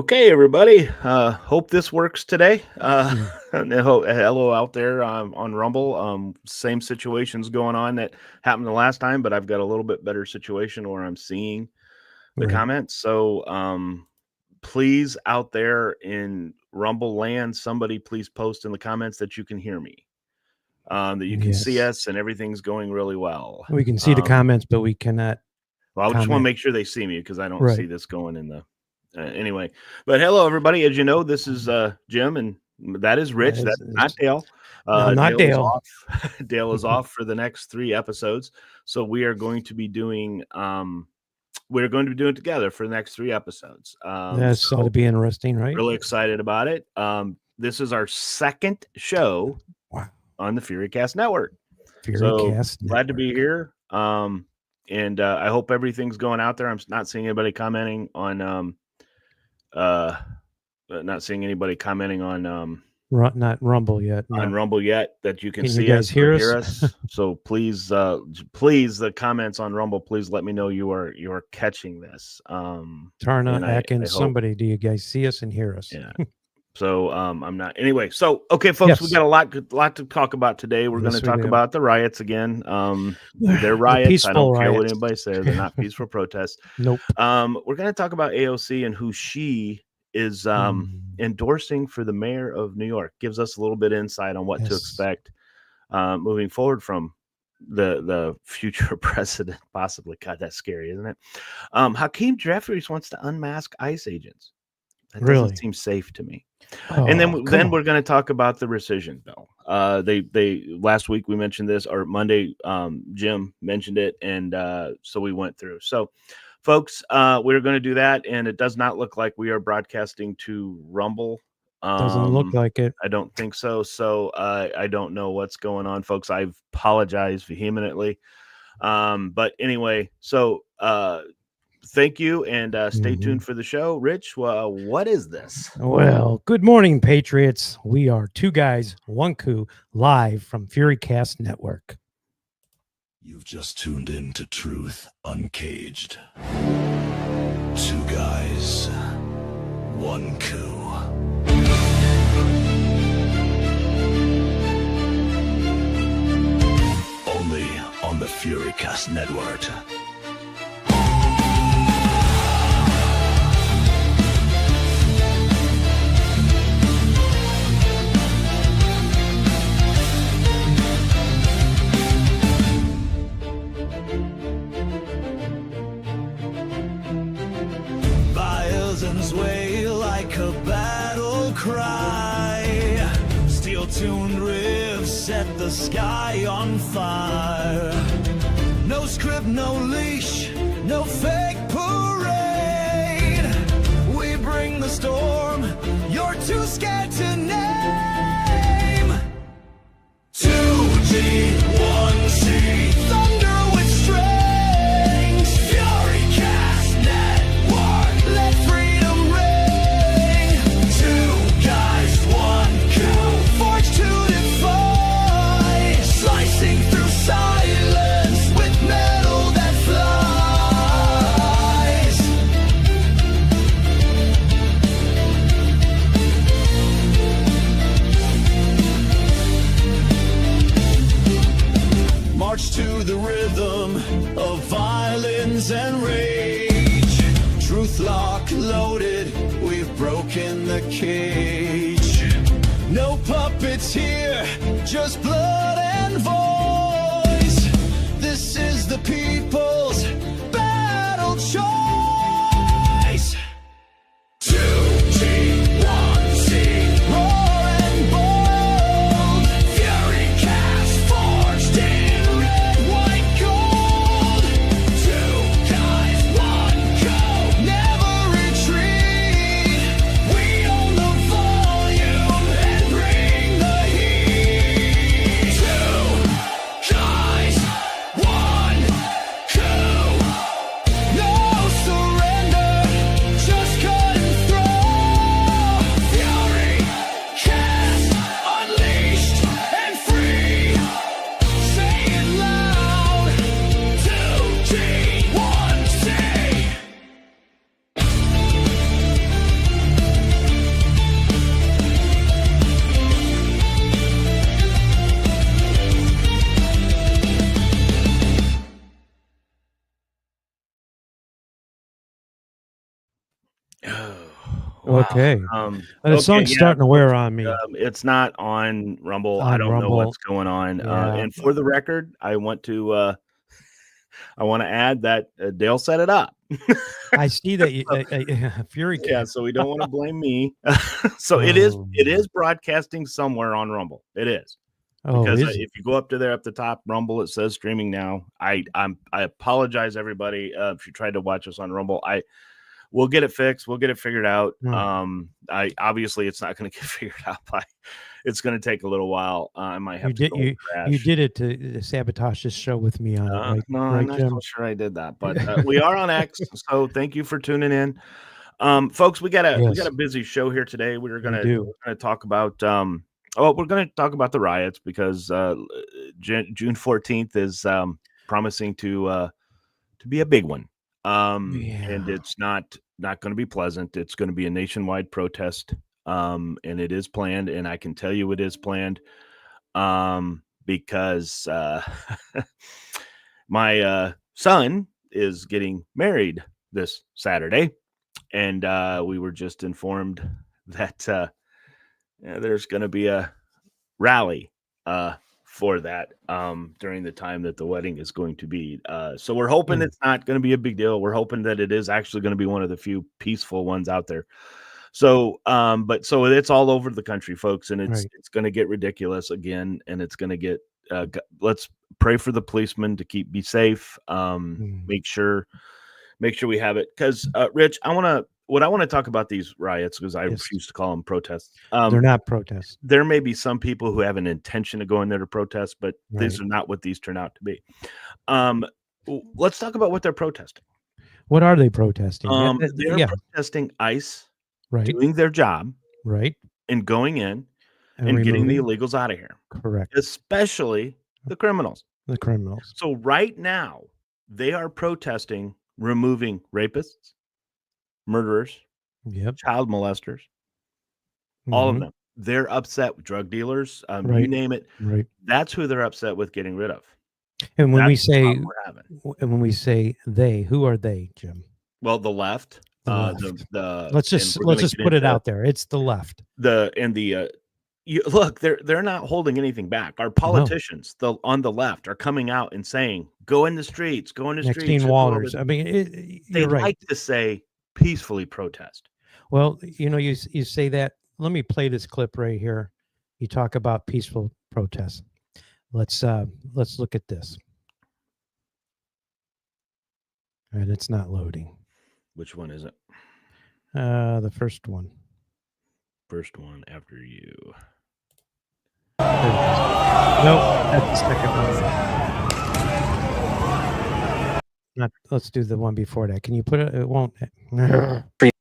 Okay, everybody. Hope this works today. Mm. And hello out there on Rumble. Same situations going on that happened the last time, but I've got a little bit better situation where I'm seeing the Right. comments. So please, out there in Rumble land, somebody please post in the comments that you can hear me, that you can see Yes. us, and everything's going really well. We can see the comments, but we cannot. Well, I just want to comment. make sure they see me because I don't Right. see this going in the anyway. But hello, everybody. As you know, this is Jim, and that is Rich. That's not Dale. No, not Dale is Dale. off. Dale is off for the next 3 episodes, so we are going to be doing we're going to be doing it together for the next 3 episodes. That's ought to be interesting, right? Really excited about it. This is our second show on the FuryCast Network. FuryCast glad to be here. And I hope everything's going out there. I'm not seeing anybody commenting on not seeing anybody commenting on not Rumble yet. On Rumble yet that you can see you guys us hear or us? hear us. So please the comments on Rumble, please let me know you are catching this. Tarna, Atkins, somebody, do you guys see us and hear us? Yeah. So I'm not anyway. So okay, folks, we got a lot to talk about today. We're going to talk about the riots again. They're riots. I don't care what anybody says. They're not peaceful protests. Nope. We're going to talk about AOC and who she is endorsing for the mayor of New York. Gives us a little bit of insight on what to expect moving forward from the future president, possibly. God, that's scary, isn't it? Hakeem Jeffries wants to unmask ICE agents. That doesn't seem safe to me. And then we're going to talk about the rescission bill. They last week we mentioned this, or Monday, Jim mentioned it, and so we went through. So, folks, we're going to do that, and it does not look like we are broadcasting to Rumble. Doesn't look like it. I don't think so. So I don't know what's going on, folks. I apologize vehemently. But anyway, so thank you, and stay tuned for the show. Rich, what is this? Well, good morning, Patriots. We are 2 guys, 1 coup, live from FuryCast Network. You've just tuned in to Truth Uncaged. 2 guys, 1 coup. Only on the FuryCast Network. Sway like a battle cry. Steel-tuned riffs set the sky on fire. No script, no leash, no fake parade. We bring the storm you're too scared to name. 2G, 1C, thunder with strings. FuryCast Network, let freedom ring. 2 guys, 1 coup, forged to defy. Slicing through silence with metal that flies. March to the rhythm of violence and rage. Truth lock loaded, we've broken the cage. No puppets here, just blood and voice. This is the people's battle choice. 2G, 1C, roar and bold. FuryCast forged in red, white, gold. 2 guys, 1 coup, never retreat. We own the voice. Okay. The Okay, song's yeah, starting to wear on me. it's not on Rumble. I On don't know Rumble. what's going on. Yeah. And for the record, I want to add that Dale set it up. I see that you, Fury Yeah, Cat. so we don't want to blame me. So it is Oh. broadcasting somewhere on Rumble. It is. Oh, Because is it? if you go up to there, up the top, Rumble, it says streaming now. I apologize, everybody, if you tried to watch us on Rumble. We'll get it fixed. We'll get it figured out. I obviously it's not going to get figured out it's going to take a little while. I might have to go crash. You did it to sabotage this show with me on it, right? No, right, I'm not Jim? so sure I did that, but we are on X, so thank you for tuning in, folks. We got a busy show here today. We're gonna talk about we're gonna talk about the riots because June 14th is promising to be a big one. And it's not going to be pleasant. It's going to be a nationwide protest. And it is planned, and I can tell you it is planned. Because my son is getting married this Saturday, and we were just informed that there's going to be a rally for that during the time that the wedding is going to be. So we're hoping it's not going to be a big deal. We're hoping that it is actually going to be one of the few peaceful ones out there. So, so it's all over the country, folks, and it's going to get ridiculous again, and it's going to get. Let's pray for the policemen to be safe. Make sure we have it, because Rich, I want to talk about these riots, because I refuse to call them protests. They're not protests. There may be some people who have an intention of going there to protest, but these are not what these turn out to be. Let's talk about what they're protesting. What are they protesting? They're protesting ICE doing their job, and going in and getting the illegals out of here. Correct. Especially the criminals. The criminals. So right now, they are protesting removing rapists, murderers, child molesters, all of them. They're upset with drug dealers, you name it. That's who they're upset with getting rid of. And when we say they, who are they, Jim? Well, the left. Let's just put it out there. It's the left. Look, they're not holding anything back. Our politicians, on the left, are coming out and saying, "Go in the streets, go in the streets." Maxine Waters. I mean, they like to say peacefully protest. Well, you say that. Let me play this clip right here. You talk about peaceful protest. Let's look at this. All right, it's not loading. Which one is it? The first one. First one after you. Nope, that's the second one. Let's do the one before that. Can you put it? It won't.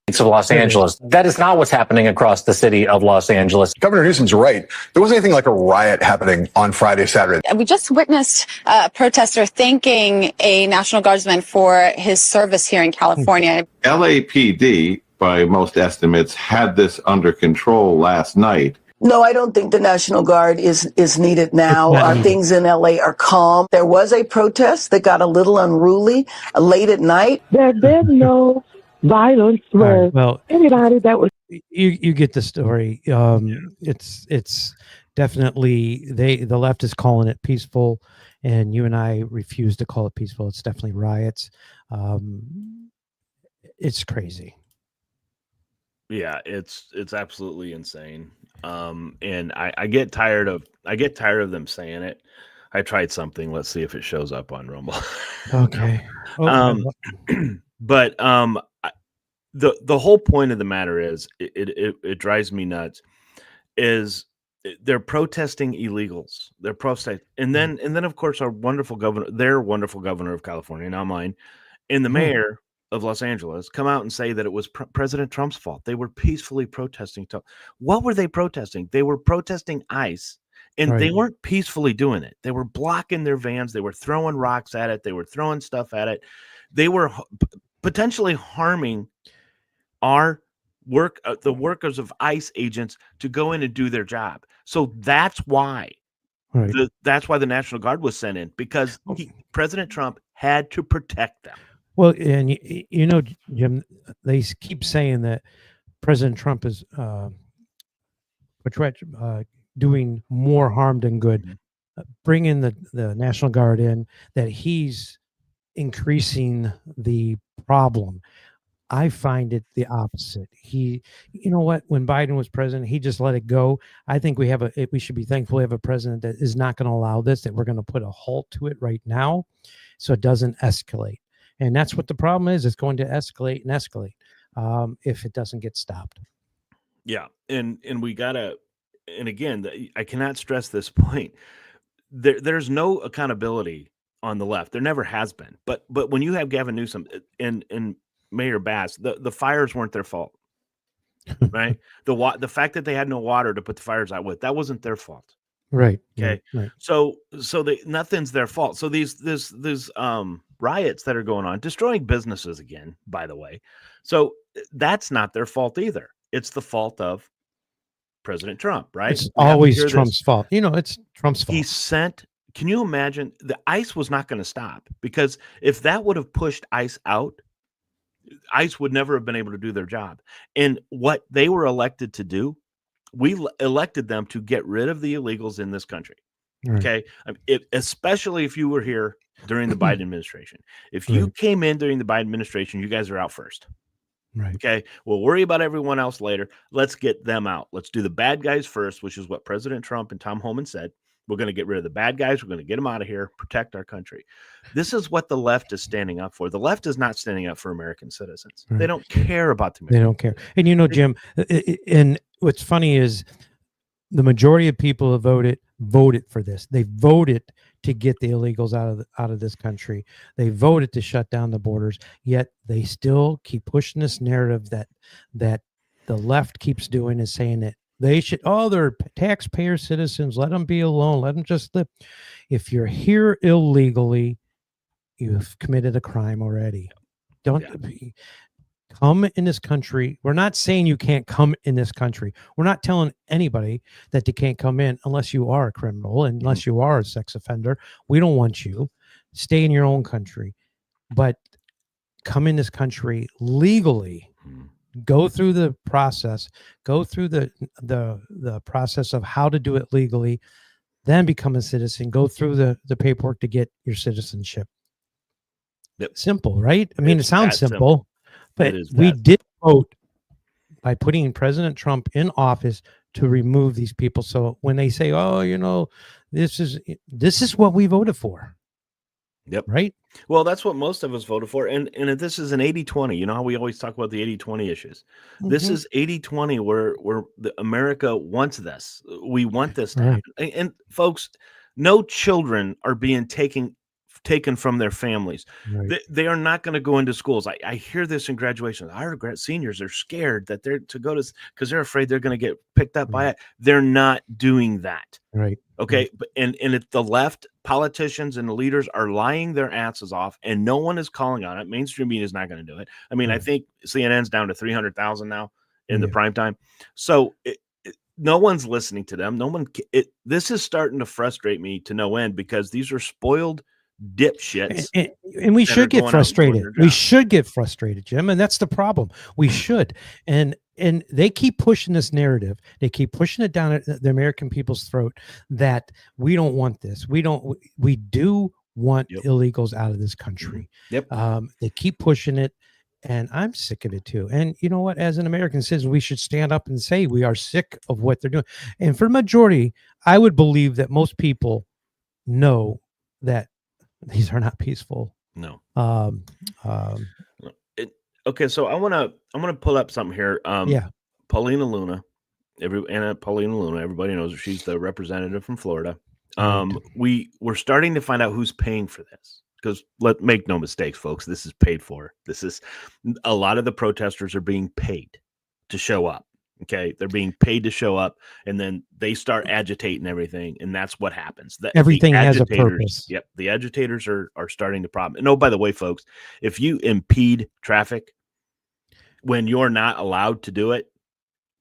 Streets of Los Angeles. That is not what's happening across the city of Los Angeles. Governor Newsom's right. There wasn't anything like a riot happening on Friday, Saturday. We just witnessed a protester thanking a National Guardsman for his service here in California. LAPD, by most estimates, had this under control last night. No, I don't think the National Guard is needed now. Things in LA are calm. There was a protest that got a little unruly late at night. There's no violence where anybody that was. You get the story. It's definitely the left is calling it peaceful, and you and I refuse to call it peaceful. It's definitely riots. It's crazy. Yeah, it's absolutely insane. And I get tired of them saying it. I tried something. Let's see if it shows up on Rumble. Okay. But the whole point of the matter is it drives me nuts. Is they're protesting illegals. They're protesting, and then of course their wonderful governor of California, not mine, and the mayor of Los Angeles come out and say that it was President Trump's fault. They were peacefully protesting. What were they protesting? They were protesting ICE, and they weren't peacefully doing it. They were blocking their vans. They were throwing rocks at it. They were throwing stuff at it. They were potentially harming our the workers of ICE agents to go in and do their job. So that's why that's why the National Guard was sent in, because President Trump had to protect them. Well, and Jim, they keep saying that President Trump is doing more harm than good. Bring in the National Guard in, that he's increasing the problem. I find it the opposite. You know what? When Biden was president, he just let it go. I think we should be thankful we have a president that is not going to allow this, that we're going to put a halt to it right now so it doesn't escalate. And that's what the problem is. It's going to escalate and escalate if it doesn't get stopped. Yeah. And we gotta, and again, I cannot stress this point. There's no accountability on the left. There never has been. But when you have Gavin Newsom and Mayor Bass, the fires weren't their fault, right? The fact that they had no water to put the fires out with, that wasn't their fault. Right. Okay. Right. So nothing's their fault. So these riots that are going on, destroying businesses again, by the way. So that's not their fault either. It's the fault of President Trump, right? It's always Trump's fault. It's Trump's fault. Can you imagine? The ICE was not going to stop, because if that would have pushed ICE out, ICE would never have been able to do their job. And what they were elected to do, we elected them to get rid of the illegals in this country. Right. Okay. Especially if you were here during the Biden administration. If you came in during the Biden administration, you guys are out first. Right. Okay. We'll worry about everyone else later. Let's get them out. Let's do the bad guys first, which is what President Trump and Tom Homan said. We're going to get rid of the bad guys. We're going to get them out of here, protect our country. This is what the left is standing up for. The left is not standing up for American citizens. Right. They don't care about the American. They don't care. And Jim, and what's funny is the majority of people have voted for this. They voted to get the illegals out of this country. They voted to shut down the borders, yet they still keep pushing this narrative that the left keeps doing, is saying that they should, they're taxpayer citizens, let them be alone, let them just live. If you're here illegally, you've committed a crime already. Don't come in this country. We're not saying you can't come in this country. We're not telling anybody that they can't come in unless you are a criminal, unless you are a sex offender. We don't want you. Stay in your own country. But come in this country legally. Go through the process. Go through the process of how to do it legally. Then become a citizen. Go through the paperwork to get your citizenship. Yep. Simple, right? I mean, it sounds simple. But we did vote by putting President Trump in office to remove these people. So when they say, this is what we voted for. Yep. Right. Well, that's what most of us voted for. And this is an 80-20. You know how we always talk about the 80-20 issues. Mm-hmm. This is 80-20 where America wants this. We want this to happen. And folks, no children are being taken from their families. Right. They are not going to go into schools. I hear this in graduation. Our seniors are scared that they're to go to, because they're afraid they're going to get picked up by it. They're not doing that. Right. Okay. Right. And if the left politicians and the leaders are lying their asses off and no one is calling on it, mainstream media is not going to do it. I mean, I think CNN's down to 300,000 now in the prime time. So no one's listening to them. This is starting to frustrate me to no end, because these are spoiled dipshits, and we should get frustrated. We should get frustrated, Jim, and that's the problem. We should, and they keep pushing this narrative. They keep pushing it down the American people's throat that we don't want this. We do want illegals out of this country. Yep. They keep pushing it, and I'm sick of it too. And you know what? As an American citizen, we should stand up and say we are sick of what they're doing. And for the majority, I would believe that most people know that these are not peaceful. No. Okay, so I want to pull up something here. Paulina Luna, everybody knows her. She's the representative from Florida. We're starting to find out who's paying for this, because make no mistakes, folks. This is paid for. A lot of the protesters are being paid to show up. Okay, they're being paid to show up, and then they start agitating everything, and that's what happens. Everything has a purpose. Yep, the agitators are starting the problem. And by the way, folks, if you impede traffic when you're not allowed to do it,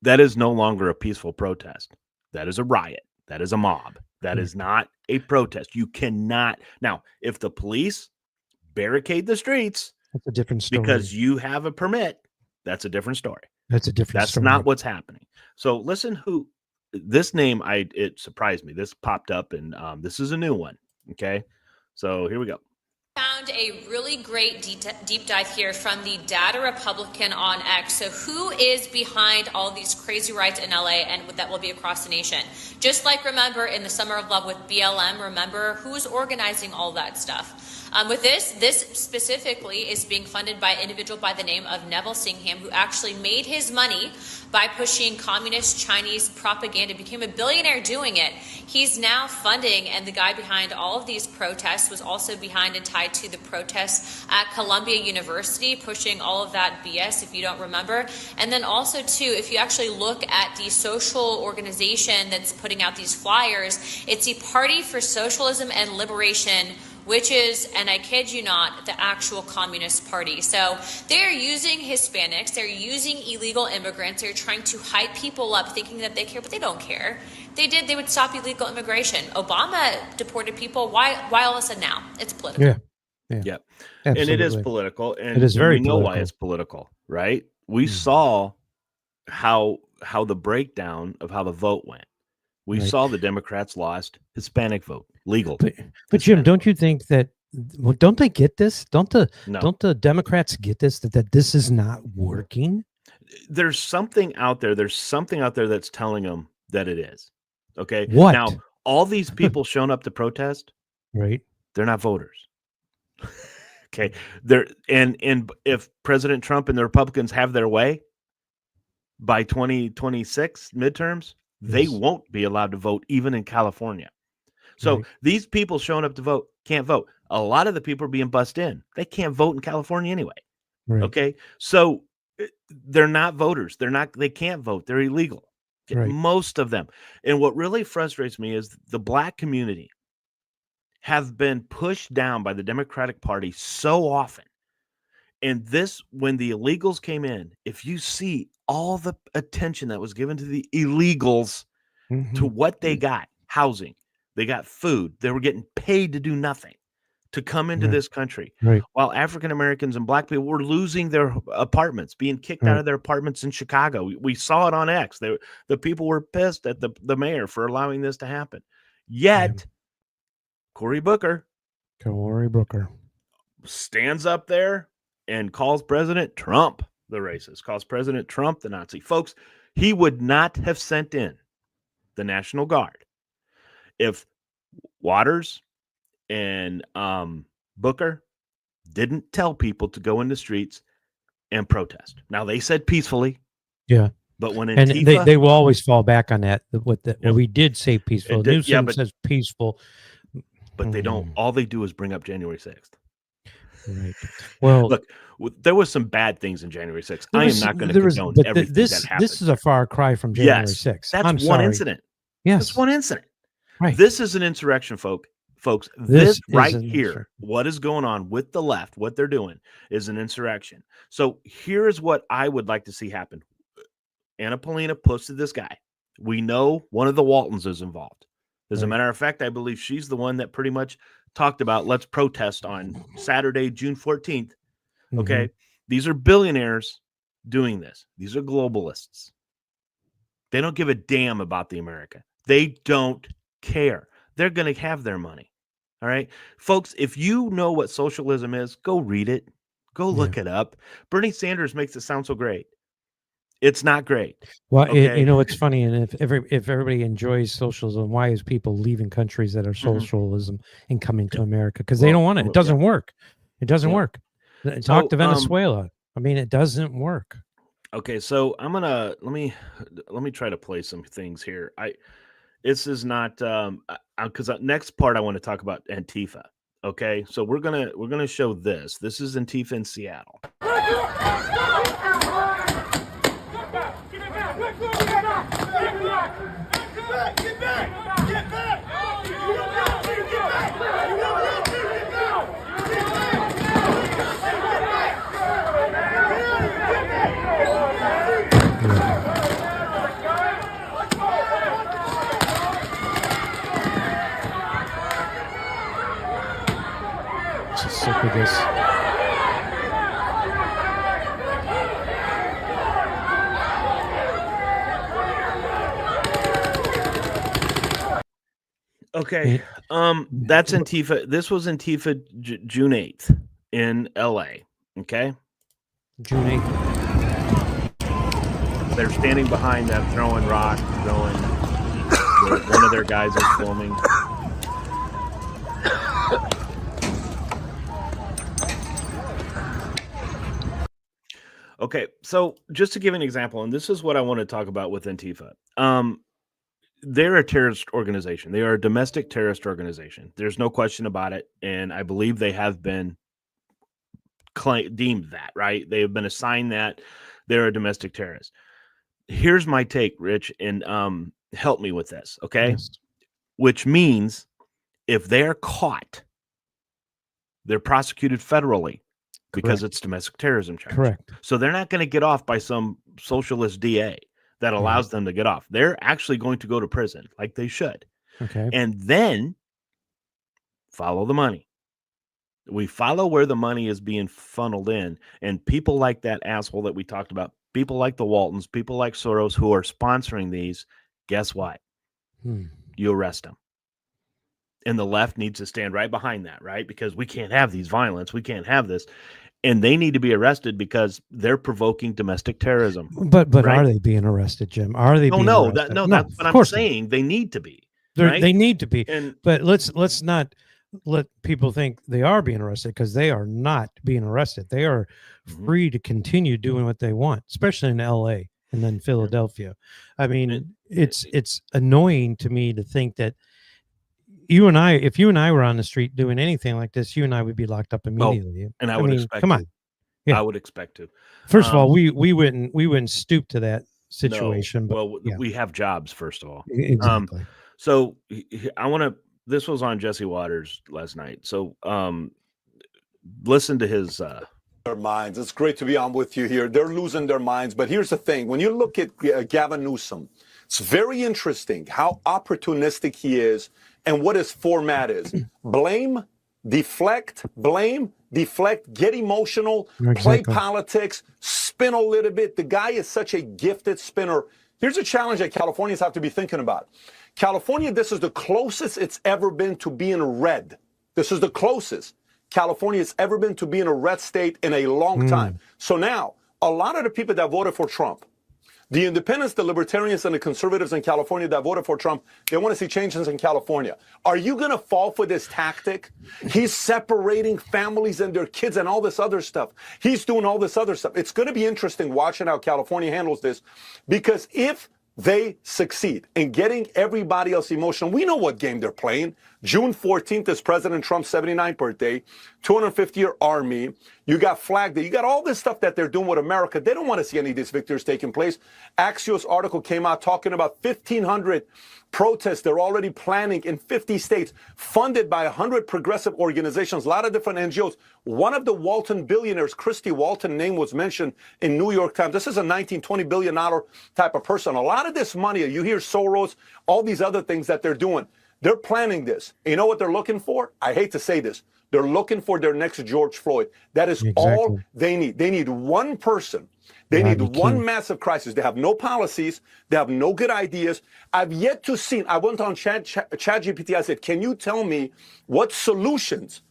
that is no longer a peaceful protest. That is a riot. That is a mob. That is not a protest. You cannot. Now, if the police barricade the streets, that's a different story. Because you have a permit, that's a different story. That's a different That's story. not what's happening. So listen who this name, it surprised me. This popped up, and this is a new one. Okay. So here we go. Found a really great deep dive here from the Data Republican on X. So who is behind all these crazy riots in LA and that will be across the nation? Just like remember in the Summer of Love with BLM, remember who's organizing all that stuff? With this specifically is being funded by an individual by the name of Neville Singham, who actually made his money by pushing communist Chinese propaganda, became a billionaire doing it. He's now funding, and the guy behind all of these protests was also behind and tied to the protests at Columbia University, pushing all of that BS, if you don't remember. And then also, too, if you actually look at the social organization that's putting out these flyers, it's the Party for Socialism and Liberation, which is, and I kid you not, the actual Communist Party. So they're using Hispanics, they're using illegal immigrants, they're trying to hype people up thinking that they care, but they don't care. They would stop illegal immigration. Obama deported people. Why all of a sudden now? It's political. Yeah. And it is political. And it is very we know political. why it's political, right? We saw how the breakdown of how the vote went. We saw the Democrats lost Hispanic vote, legal. But Jim, don't you think that? Well, don't they get this? Don't the Democrats get this? That this is not working? There's something out there. There's something out there that's telling them that it is. Okay. What? Now, all these people showing up to protest, right? They're not voters. Okay. And if President Trump and the Republicans have their way by 2026 midterms, they won't be allowed to vote even in California. So these people showing up to vote can't vote. A lot of the people are being bussed in. They can't vote in California anyway. Right. Okay. So they're not voters. They can't vote. They're illegal. Right. Most of them. And what really frustrates me is the Black community have been pushed down by the Democratic Party so often. And this, when the illegals came in, if you see all the attention that was given to the illegals, to what they got, housing, they got food, they were getting paid to do nothing, to come into this country. Right. While African Americans and Black people were losing their apartments, being kicked out of their apartments in Chicago. We saw it on X. The people were pissed at the mayor for allowing this to happen. Yet, Cory Booker stands up there and calls President Trump the racist, calls President Trump the Nazi. Folks, he would not have sent in the National Guard if Waters and Booker didn't tell people to go in the streets and protest. Now, they said peacefully. Yeah. But when Antifa, and they will always fall back on that. We did say peaceful. Newsom says peaceful. But they don't. All they do is bring up January 6th. Right. Well, look, there was some bad things in January 6th. I am not going to condone everything that happened. This is a far cry from January 6th. That's one incident. Yes. That's one incident. Right. This is an insurrection, folks. This right here, what is going on with the left, what they're doing is an insurrection. So here's what I would like to see happen. Anna Paulina posted this guy. We know one of the Waltons is involved. As a matter of fact, I believe she's the one that pretty much talked about let's protest on Saturday, June 14th. Okay. These are billionaires doing this. These are globalists. They don't give a damn about the America. They don't care. They're going to have their money. All right. Folks, if you know what socialism is, go read it. Go look it up. Bernie Sanders makes it sound so great. It's not great. Well, it's funny. And if everybody enjoys socialism, why is people leaving countries that are socialism and coming to America? Because they don't want it. It doesn't work. It doesn't work. Talk to Venezuela. I mean, it doesn't work. Okay. So I'm going to, let me try to play some things here. This is not, because next part I want to talk about Antifa. Okay. So we're going to show this. This is Antifa in Seattle. Just sick of this. Okay. That's Antifa. This was Antifa June 8th in LA. Okay. June 8th. They're standing behind them, throwing rocks, one of their guys is filming. Okay, so just to give an example, and this is what I want to talk about with Antifa. They're a terrorist organization. They are a domestic terrorist organization. There's no question about it, and I believe they have been deemed that, right? They have been assigned that. They're a domestic terrorist. Here's my take, Rich, and help me with this, okay? Yes. Which means if they're caught, they're prosecuted federally because it's domestic terrorism charge. Correct. So they're not going to get off by some socialist DA that allows them to get off. They're actually going to go to prison like they should. Okay. And then follow the money. We follow where the money is being funneled in. And people like that asshole that we talked about, people like the Waltons, people like Soros who are sponsoring these, guess what? You arrest them. And the left needs to stand right behind that, right? Because we can't have these violence. We can't have this. And they need to be arrested because they're provoking domestic terrorism. But right? Are they being arrested, Jim? Are they being arrested? That's what I'm saying. They need to be. Right? They need to be. And, but let's not let people think they are being arrested, because they are not being arrested. They are free to continue doing what they want, especially in LA and then Philadelphia. I mean, it's annoying to me to think that if you and I were on the street doing anything like this, you and I would be locked up immediately. And I would expect come on. Yeah. I would expect to. First of all, we wouldn't stoop to that situation. No. But we have jobs, first of all. Exactly. So this was on Jesse Waters last night. So listen to his their minds. It's great to be on with you here. They're losing their minds. But here's the thing. When you look at Gavin Newsom, it's very interesting how opportunistic he is and what his format is. Blame, deflect, get emotional, play politics, spin a little bit. The guy is such a gifted spinner. Here's a challenge that Californians have to be thinking about. California, this is the closest it's ever been to being red. This is the closest California has ever been to being a red state in a long time. So now, a lot of the people that voted for Trump, the independents, the libertarians, and the conservatives in California that voted for Trump, they want to see changes in California. Are you going to fall for this tactic? He's separating families and their kids and all this other stuff. He's doing all this other stuff. It's going to be interesting watching how California handles this, because if they succeed in getting everybody else emotional, we know what game they're playing. June 14th is President Trump's 79th birthday, 250-year army. You got Flag Day. You got all this stuff that they're doing with America. They don't want to see any of these victories taking place. Axios article came out talking about 1,500 protests they're already planning in 50 states, funded by 100 progressive organizations, a lot of different NGOs. One of the Walton billionaires, Christy Walton, name was mentioned in New York Times. This is a $19, $20 billion type of person. A lot of this money, you hear Soros, all these other things that they're doing. They're planning this. You know what they're looking for? I hate to say this. They're looking for their next George Floyd. That is all they need. They need one person. They need one massive crisis. They have no policies. They have no good ideas. I've yet to see. I went on ChatGPT. I said, can you tell me what solutions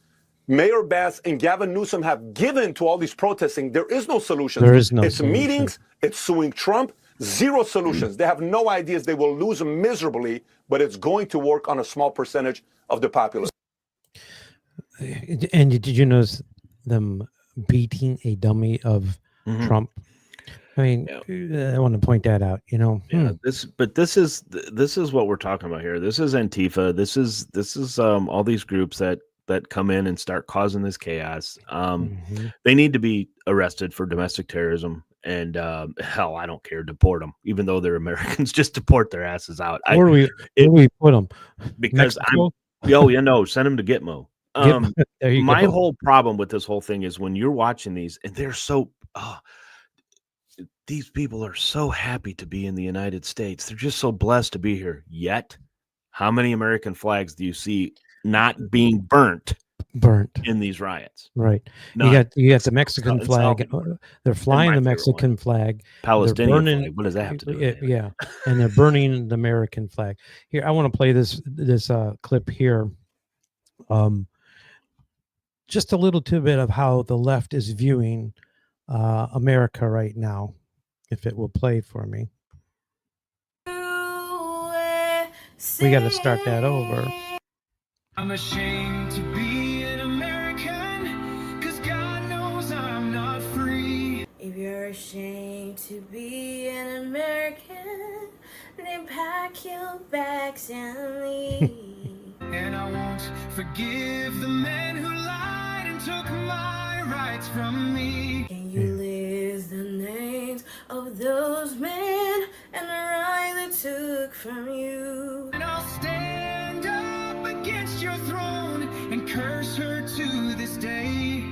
Mayor Bass and Gavin Newsom have given to all these protesting? There is no solution. There is no It's solution. Meetings. It's suing Trump. Zero solutions. They have no ideas. They will lose miserably, but it's going to work on a small percentage of the populace. And did you notice them beating a dummy of Trump? I mean, I want to point that out. This is what we're talking about here. This is Antifa. This is all these groups that come in and start causing this chaos. They need to be arrested for domestic terrorism. And hell, I don't care. Deport them, even though they're Americans. Just deport their asses out. Where do we put them? Because Mexico? Send them to Gitmo. My whole problem with this whole thing is when you're watching these, and they're so. These people are so happy to be in the United States. They're just so blessed to be here. Yet, how many American flags do you see not being burnt burnt in these riots. Right. None. You got the Mexican it's flag. They're flying my the favorite Mexican flag. Palestinian They're burning, flag. What does that have to do with it? Yeah, and they're burning the American flag. Here, I want to play this clip here. Just a little bit of how the left is viewing America right now, if it will play for me. We got to start that over. I'm ashamed to be an American, 'cause God knows I'm not free. If you're ashamed to be an American, then pack your bags and leave. And I won't forgive the men who lied and took my rights from me. Can you list the names of those men and the right that took from you? And I'll stand up against your throne and curse her to this day.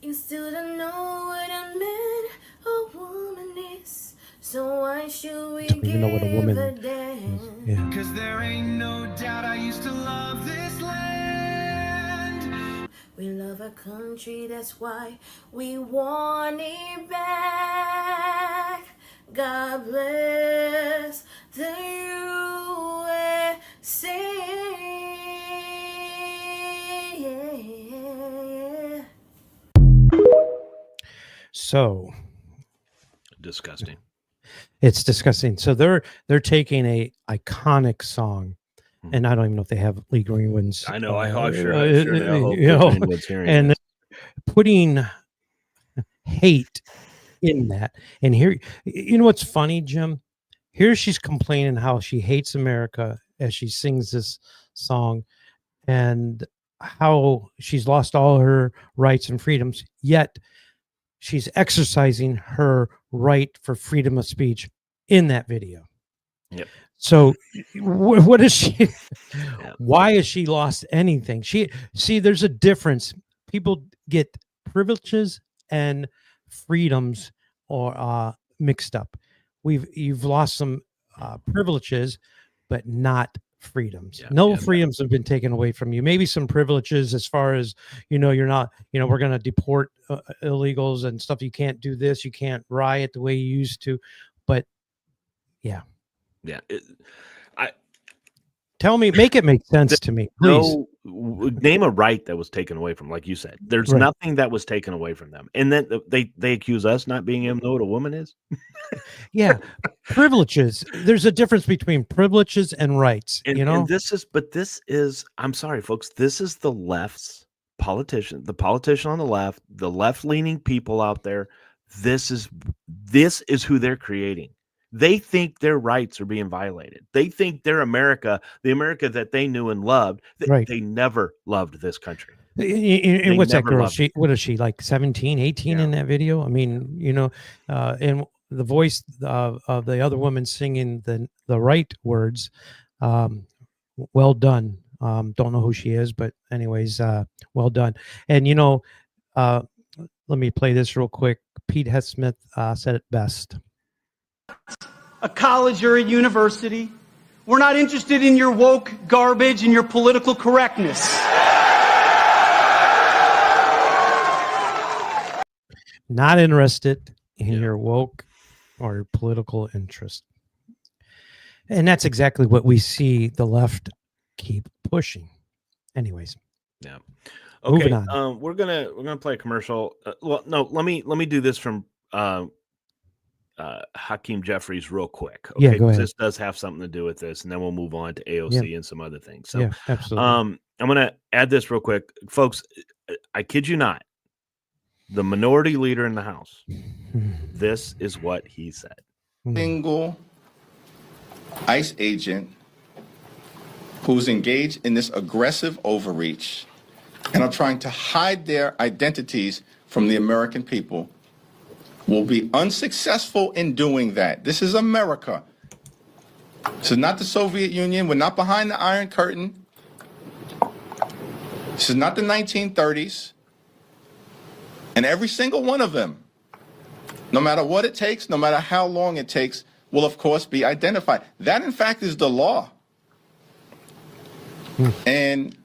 You still don't know what a man or woman is, so why should we Don't even know what a woman give a damn? is. Yeah. 'Cause there ain't no doubt I used to love this land. We love our country, that's why we want it back. God bless the USA. So disgusting. It's disgusting. So they're taking a iconic song, and I don't even know if they have Lee Greenwood's. I know. I hope Greenwood's hearing and this. putting hate in that. And here, you know what's funny, Jim? Here she's complaining how she hates America as she sings this song, and how she's lost all her rights and freedoms. Yet she's exercising her right for freedom of speech in that video. Yep. So what is she? Why has she lost anything? There's a difference. People get privileges and freedoms or mixed up. You've lost some privileges, but not freedoms. Freedoms have been taken away from you. Maybe some privileges as far as, you're not, we're going to deport illegals and stuff. You can't do this. You can't riot the way you used to. But yeah. Make it make sense to me, please. Name a right that was taken away from, like you said. There's nothing that was taken away from them, and then they accuse us not being able to know what a woman is. Yeah, privileges. There's a difference between privileges and rights. And this is. I'm sorry, folks. This is the left's politician. The politician on the left-leaning people out there. This is who they're creating. They think their rights are being violated. They think their America, the America that they knew and loved, they never loved this country. And what's that girl? What is she, like 17, 18 in that video? I mean, and the voice of the other woman singing the right words, well done. Don't know who she is, but anyways, well done. And, let me play this real quick. Pete Hesmith said it best. A college or a university. We're not interested in your woke garbage and your political correctness. Not interested in your woke or political interest. And that's exactly what we see the left keep pushing. Anyways. Yeah. Okay. Moving on. We're gonna play a commercial. Let me do this from Hakeem Jeffries real quick. Okay, yeah, go ahead. This does have something to do with this, and then we'll move on to AOC and some other things. So, absolutely. I'm gonna add this real quick, folks. I kid you not. The minority leader in the House. This is what he said. Single ICE agent who's engaged in this aggressive overreach and are trying to hide their identities from the American people will be unsuccessful in doing that. This is America. This is not the Soviet Union. We're not behind the Iron Curtain. This is not the 1930s. And every single one of them, no matter what it takes, no matter how long it takes, will of course be identified. That in fact is the law. And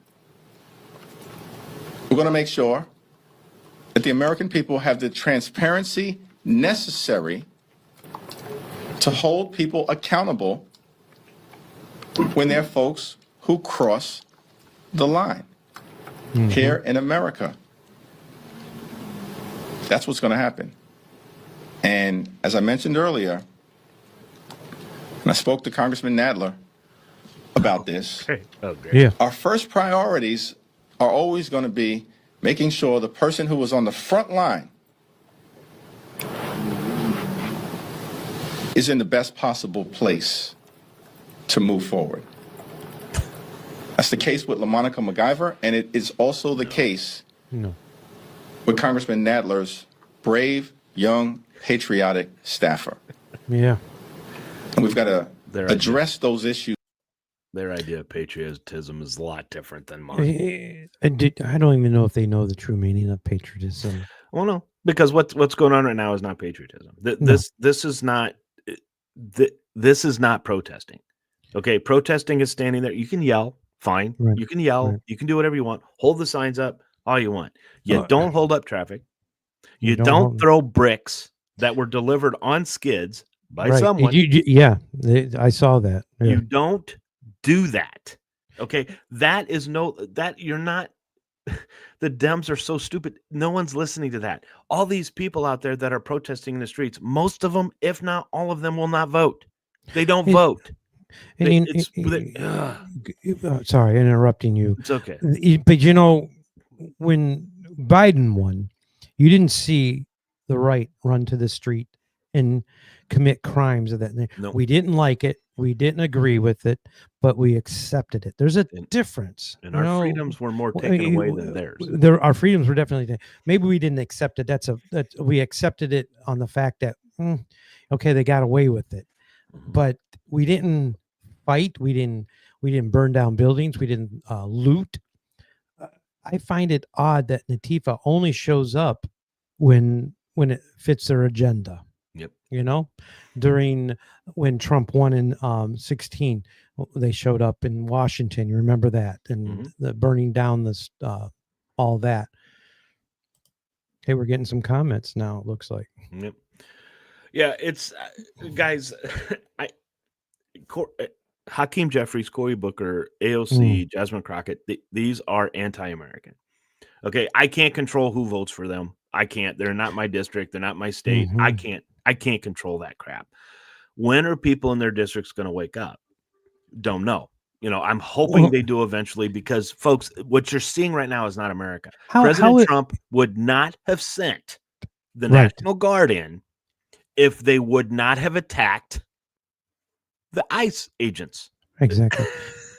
We're going to make sure that the American people have the transparency necessary to hold people accountable when there are folks who cross the line here in America. That's what's going to happen. And as I mentioned earlier, and I spoke to Congressman Nadler about this, our first priorities are always going to be making sure the person who was on the front line is in the best possible place to move forward. That's the case with LaMonica MacGyver, and it is also the case with Congressman Nadler's brave, young, patriotic staffer. Yeah. And we've got to address those issues. Their idea of patriotism is a lot different than mine. I don't even know if they know the true meaning of patriotism. Well, no, because what's going on right now is not patriotism. This is not protesting. Okay, protesting is standing there. You can yell, fine. Right. You can yell. Right. You can do whatever you want. Hold the signs up, all you want. You don't hold up traffic. You don't throw bricks that were delivered on skids by someone. I saw that. Yeah. You don't do that. Okay, that you're not. The Dems are so stupid. No one's listening to that. All these people out there that are protesting in the streets, most of them, if not all of them, will not vote. They don't vote. Sorry, interrupting you. It's okay. But you know, when Biden won, you didn't see the right run to the street and commit crimes of that. No. We didn't like it. We didn't agree with it, but we accepted it. There's a difference. And our freedoms were more taken away than theirs. Our freedoms were definitely maybe we didn't accept it. We accepted it on the fact that okay, they got away with it, but we didn't fight. We didn't burn down buildings. We didn't loot. I find it odd that Antifa only shows up when it fits their agenda. Yep. You know, when Trump won in 16, they showed up in Washington. You remember that, and the burning down this all that. Hey, we're getting some comments now. It looks like. Yep. Yeah, it's guys. Hakeem Jeffries, Cory Booker, AOC, Jasmine Crockett. These are anti-American. Okay, I can't control who votes for them. I can't. They're not my district. They're not my state. I can't control that crap. When are people in their districts going to wake up? Don't know. You know, I'm hoping they do eventually because, folks, what you're seeing right now is not America. President Trump would not have sent the National Guard in if they would not have attacked the ICE agents. Exactly.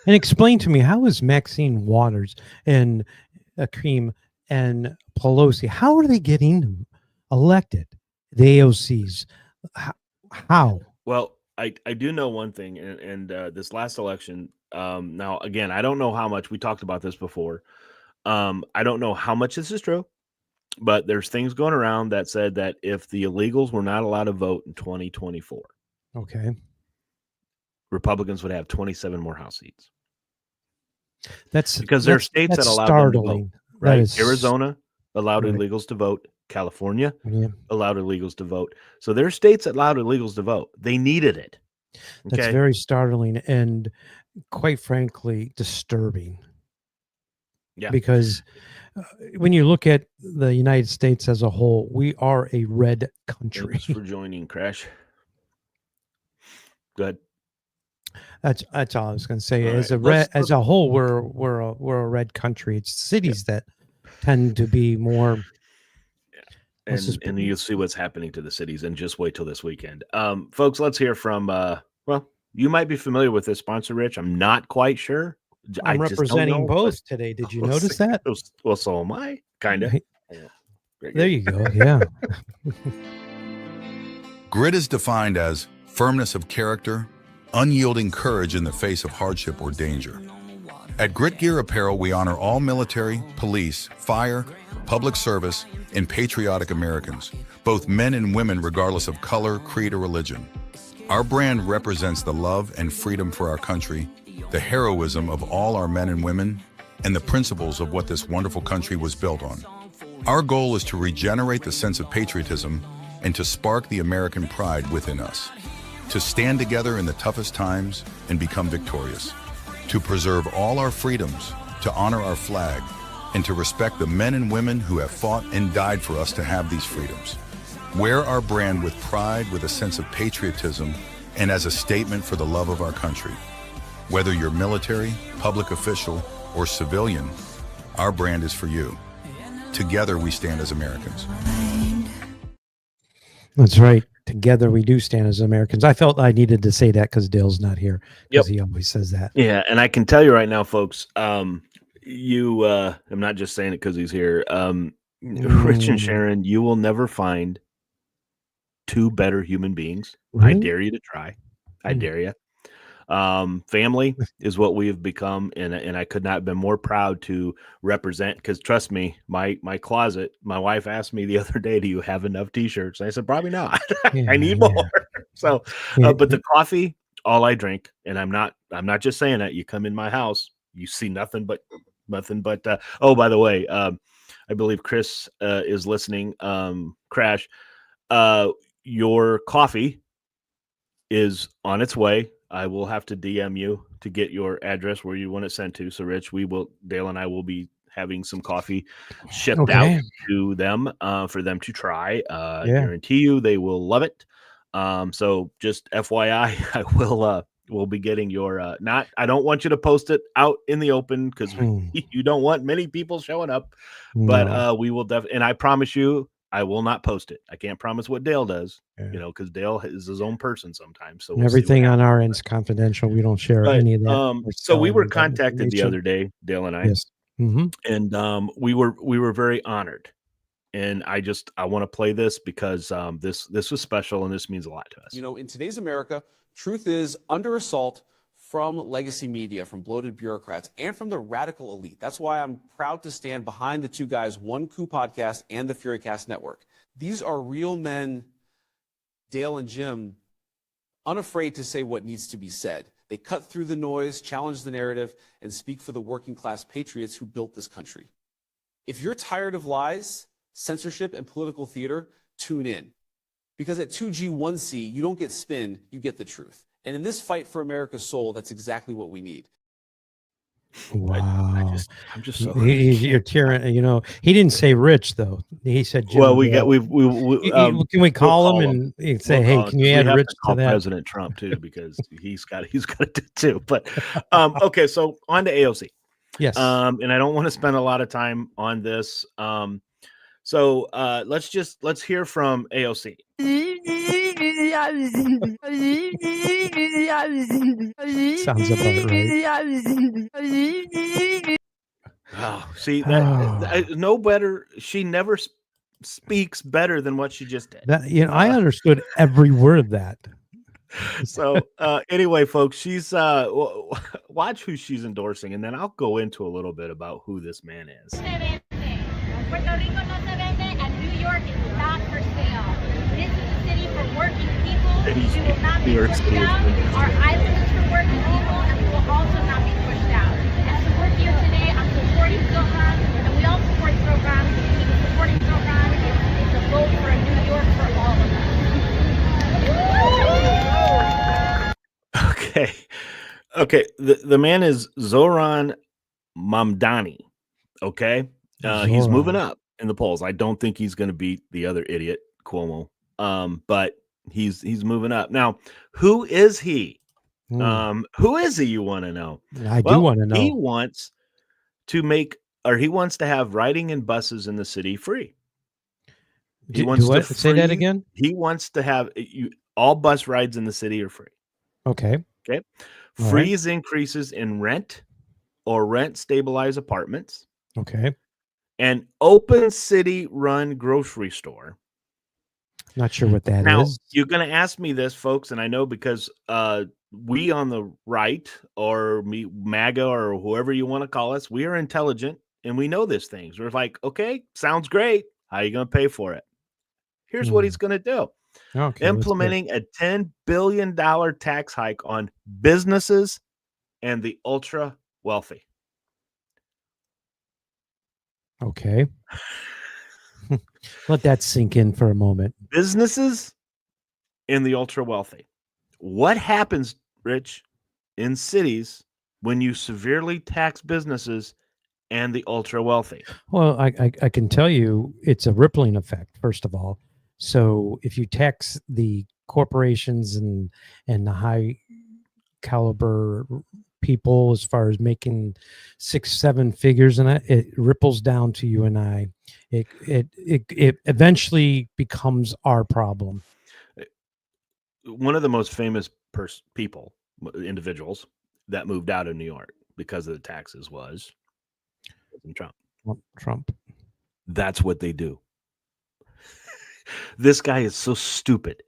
And explain to me, how is Maxine Waters and Hakeem and Pelosi, how are they getting elected? The AOCs. How? Well, I do know one thing, and this last election, now, again, I don't know how much, we talked about this before. I don't know how much this is true, but there's things going around that said that if the illegals were not allowed to vote in 2024, okay, Republicans would have 27 more House seats. That's because there are states that allow startling. them to vote. Right? Arizona allowed illegals to vote. California allowed illegals to vote. So there are states that allowed illegals to vote. They needed it. Okay? That's very startling and, quite frankly, disturbing. Yeah. Because when you look at the United States as a whole, we are a red country. Thanks for joining, Crash. Go ahead. That's all I was going to say. All as right. as a whole, we're a red country. It's cities that tend to be more. And you'll see what's happening to the cities, and just wait till this weekend. Folks, let's hear from, you might be familiar with this sponsor, Rich. I'm not quite sure. I'm representing both today. Did you notice that? Well, so am I, kind of. There you go. Yeah. Grit is defined as firmness of character, unyielding courage in the face of hardship or danger. At Grit Gear Apparel, we honor all military, police, fire, public service, and patriotic Americans, both men and women regardless of color, creed, or religion. Our brand represents the love and freedom for our country, the heroism of all our men and women, and the principles of what this wonderful country was built on. Our goal is to regenerate the sense of patriotism and to spark the American pride within us, to stand together in the toughest times and become victorious, to preserve all our freedoms, to honor our flag, and to respect the men and women who have fought and died for us to have these freedoms. Wear our brand with pride, with a sense of patriotism, and as a statement for the love of our country. Whether you're military, public official, or civilian, our brand is for you. Together we stand as Americans. That's right. Together we do stand as Americans. I felt I needed to say that because Dale's not here, because he always says that. Yeah, and I can tell you right now, folks, I'm not just saying it because he's here. Rich and Sharon, you will never find two better human beings. I dare you to try. I dare you. Family is what we have become, and I could not have been more proud to represent, because trust me, my closet, my wife asked me the other day, do you have enough t-shirts? And I said, probably not. I need more. So, but the coffee, all I drink, and I'm not just saying that. You come in my house, you see nothing but oh, by the way, I believe Chris is listening. Crash, your coffee is on its way. I will have to DM you to get your address where you want it sent to. So, Rich, Dale and I will be having some coffee shipped out to them for them to try. I guarantee you they will love it. So, just FYI, I will be getting your I don't want you to post it out in the open because you don't want many people showing up. But we will definitely, and I promise you, I will not post it. I can't promise what Dale does, because Dale is his own person sometimes. So everything on our end is confidential. We don't share any of that. So we were contacted the other day, Dale and I, yes. And we were very honored. And I want to play this because this was special and this means a lot to us. In today's America, truth is under assault from legacy media, from bloated bureaucrats, and from the radical elite. That's why I'm proud to stand behind the two guys, One Coup podcast and the Furycast Network. These are real men, Dale and Jim, unafraid to say what needs to be said. They cut through the noise, challenge the narrative, and speak for the working class patriots who built this country. If you're tired of lies, censorship, and political theater, tune in. Because at 2G1C, you don't get spin, you get the truth. And in this fight for America's soul, that's exactly what we need. Wow. I'm just so you're tearing, he didn't say Rich though. He said Jim. Well, can we call him and say, hey, can you add Rich to that? President Trump too, because he's got to do too. But okay, so on to AOC. Yes. And I don't want to spend a lot of time on this. So let's hear from AOC. Sounds about right. Oh, see that no better. She never speaks better than what she just did. I understood every word of that. So anyway, folks, she's watch who she's endorsing, and then I'll go into a little bit about who this man is. Puerto Rico no se vende, and New York is not for sale. This is a city for working people. We will not be pushed out. Our island is for working people, and we will also not be pushed out. And to work here today, I'm supporting Zoran, and we all support Zoran. Because supporting Zoran is a vote for a New York for all of us. Okay. The man is Zoran Mamdani. Okay. He's moving up in the polls. I don't think he's going to beat the other idiot, Cuomo. But he's moving up. Now, who is he? Who is he, you want to know? I do want to know. He wants to have riding in buses in the city free. He wants to say that again? He wants to have all bus rides in the city are free. Okay. Freeze increases in rent or rent stabilized apartments. Okay. An open city run grocery store. Not sure what that is. Now, you're going to ask me this, folks, and I know because we on the right, or MAGA, or whoever you want to call us, we are intelligent and we know these things. We're like, okay, sounds great. How are you going to pay for it? Here's what he's going to do. Okay, implementing a $10 billion tax hike on businesses and the ultra wealthy. Okay. Let that sink in for a moment. Businesses and the ultra wealthy. What happens, Rich, in cities when you severely tax businesses and the ultra wealthy? Well, I can tell you it's a rippling effect, first of all. So if you tax the corporations and the high caliber people as far as making 6-7 figures, and it ripples down to you and I. It eventually becomes our problem. One of the most famous individuals that moved out of New York because of the taxes was Trump. Trump. That's what they do. This guy is so stupid.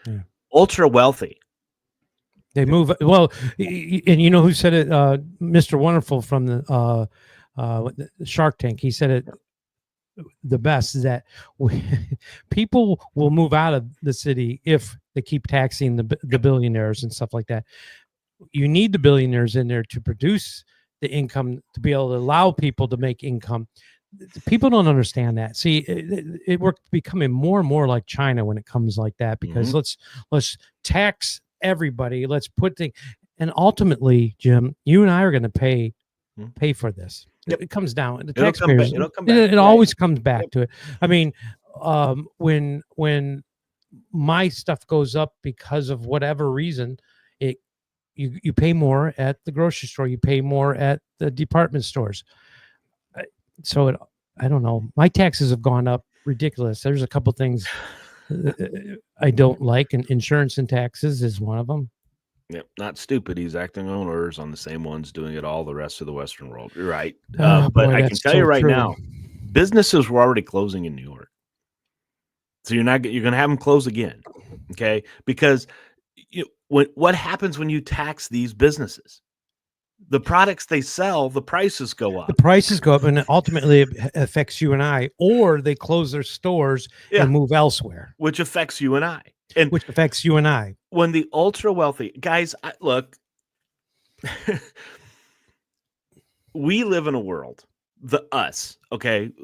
Yeah. Ultra wealthy. They move well, and you know who said it? Mr. Wonderful from the Shark Tank. He said it the best, is that people will move out of the city if they keep taxing the billionaires and stuff like that. You need the billionaires in there to produce the income, to be able to allow people to make income. People don't understand that. See, we're becoming more and more like China when it comes like that, because let's tax everybody. Let's put and ultimately, Jim, you and I are going to pay for this. It comes down. The taxpayers. It always comes back to it. I mean, when my stuff goes up because of whatever reason, you pay more at the grocery store. You pay more at the department stores. So I don't know. My taxes have gone up ridiculous. There's a couple things I don't like, and insurance and taxes is one of them. Yep, not stupid. He's acting on orders on the same ones doing it all the rest of the Western world. You're right. But I can tell you right now, businesses were already closing in New York. So you're going to have them close again. Okay. Because what happens when you tax these businesses? The products they sell, the prices go up. The prices go up, and ultimately it affects you and I, or they close their stores and move elsewhere. Which affects you and I. Which affects you and I. When the ultra wealthy guys, look, we live in a world, the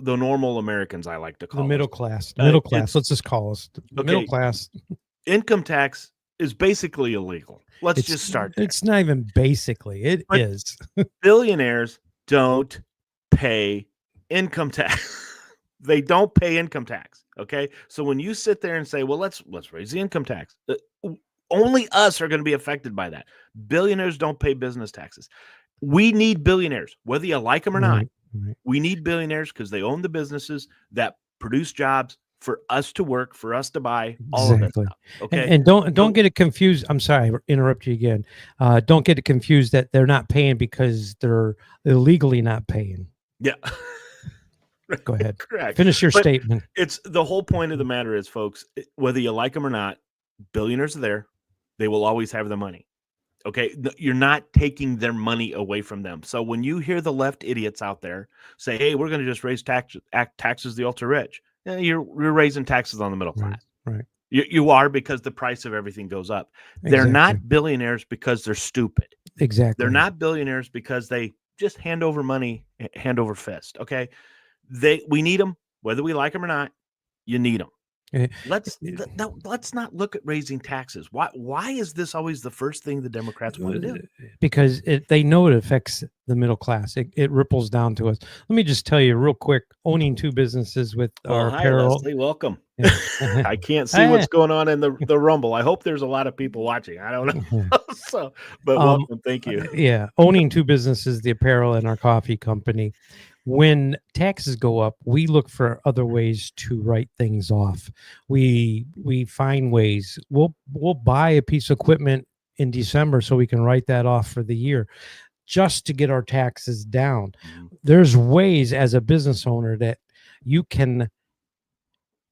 normal Americans, I like to call the middle class. Middle class. Let's just call us the middle class. Income tax is basically illegal. Let's just start there. It's not even basically. It is. Billionaires don't pay income tax. They don't pay income tax. Okay. So when you sit there and say, well, let's raise the income tax, only us are going to be affected by that. Billionaires don't pay business taxes. We need billionaires, whether you like them or not. We need billionaires because they own the businesses that produce jobs for us to work, for us to buy, all of that stuff. Okay. And don't get it confused. I'm sorry, I interrupt you again. Don't get it confused that they're not paying because they're illegally not paying. Yeah. Go ahead. Correct. Finish your statement. It's the whole point of the matter is, folks, whether you like them or not, billionaires are there. They will always have the money. Okay. You're not taking their money away from them. So when you hear the left idiots out there say, hey, we're going to just raise taxes the ultra rich, you're raising taxes on the middle class. Right. You are, because the price of everything goes up. They're not billionaires because they're stupid. Exactly. They're not billionaires because they just hand over money, hand over fist. Okay. We need them, whether we like them or not. You need them. Let's not look at raising taxes. Why is this always the first thing the Democrats want to do? Because they know it affects the middle class. It ripples down to us. Let me just tell you real quick, owning 2 businesses with our apparel. Hi, Leslie, welcome. I can't see what's going on in the Rumble. I hope there's a lot of people watching. I don't know. But welcome. Thank you. Yeah. Owning 2 businesses, the apparel and our coffee company. When taxes go up, we look for other ways to write things off. We find ways. We'll buy a piece of equipment in December so we can write that off for the year, just to get our taxes down. There's ways as a business owner that you can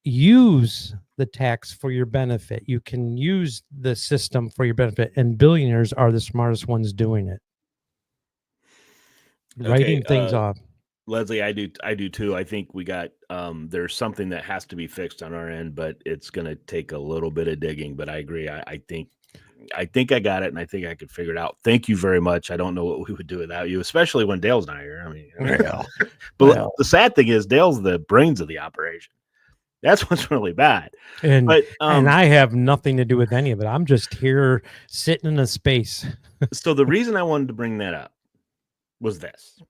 use the tax for your benefit. You can use the system for your benefit, and billionaires are the smartest ones doing it. Writing things off. Leslie, I do too. I think we got there's something that has to be fixed on our end, but it's going to take a little bit of digging. But I agree. I think I think I got it, and I think I could figure it out. Thank you very much. I don't know what we would do without you, especially when Dale's not here. I mean, but the sad thing is Dale's the brains of the operation. That's what's really bad. And but and I have nothing to do with any of it. I'm just here sitting in a space. So the reason I wanted to bring that up was this.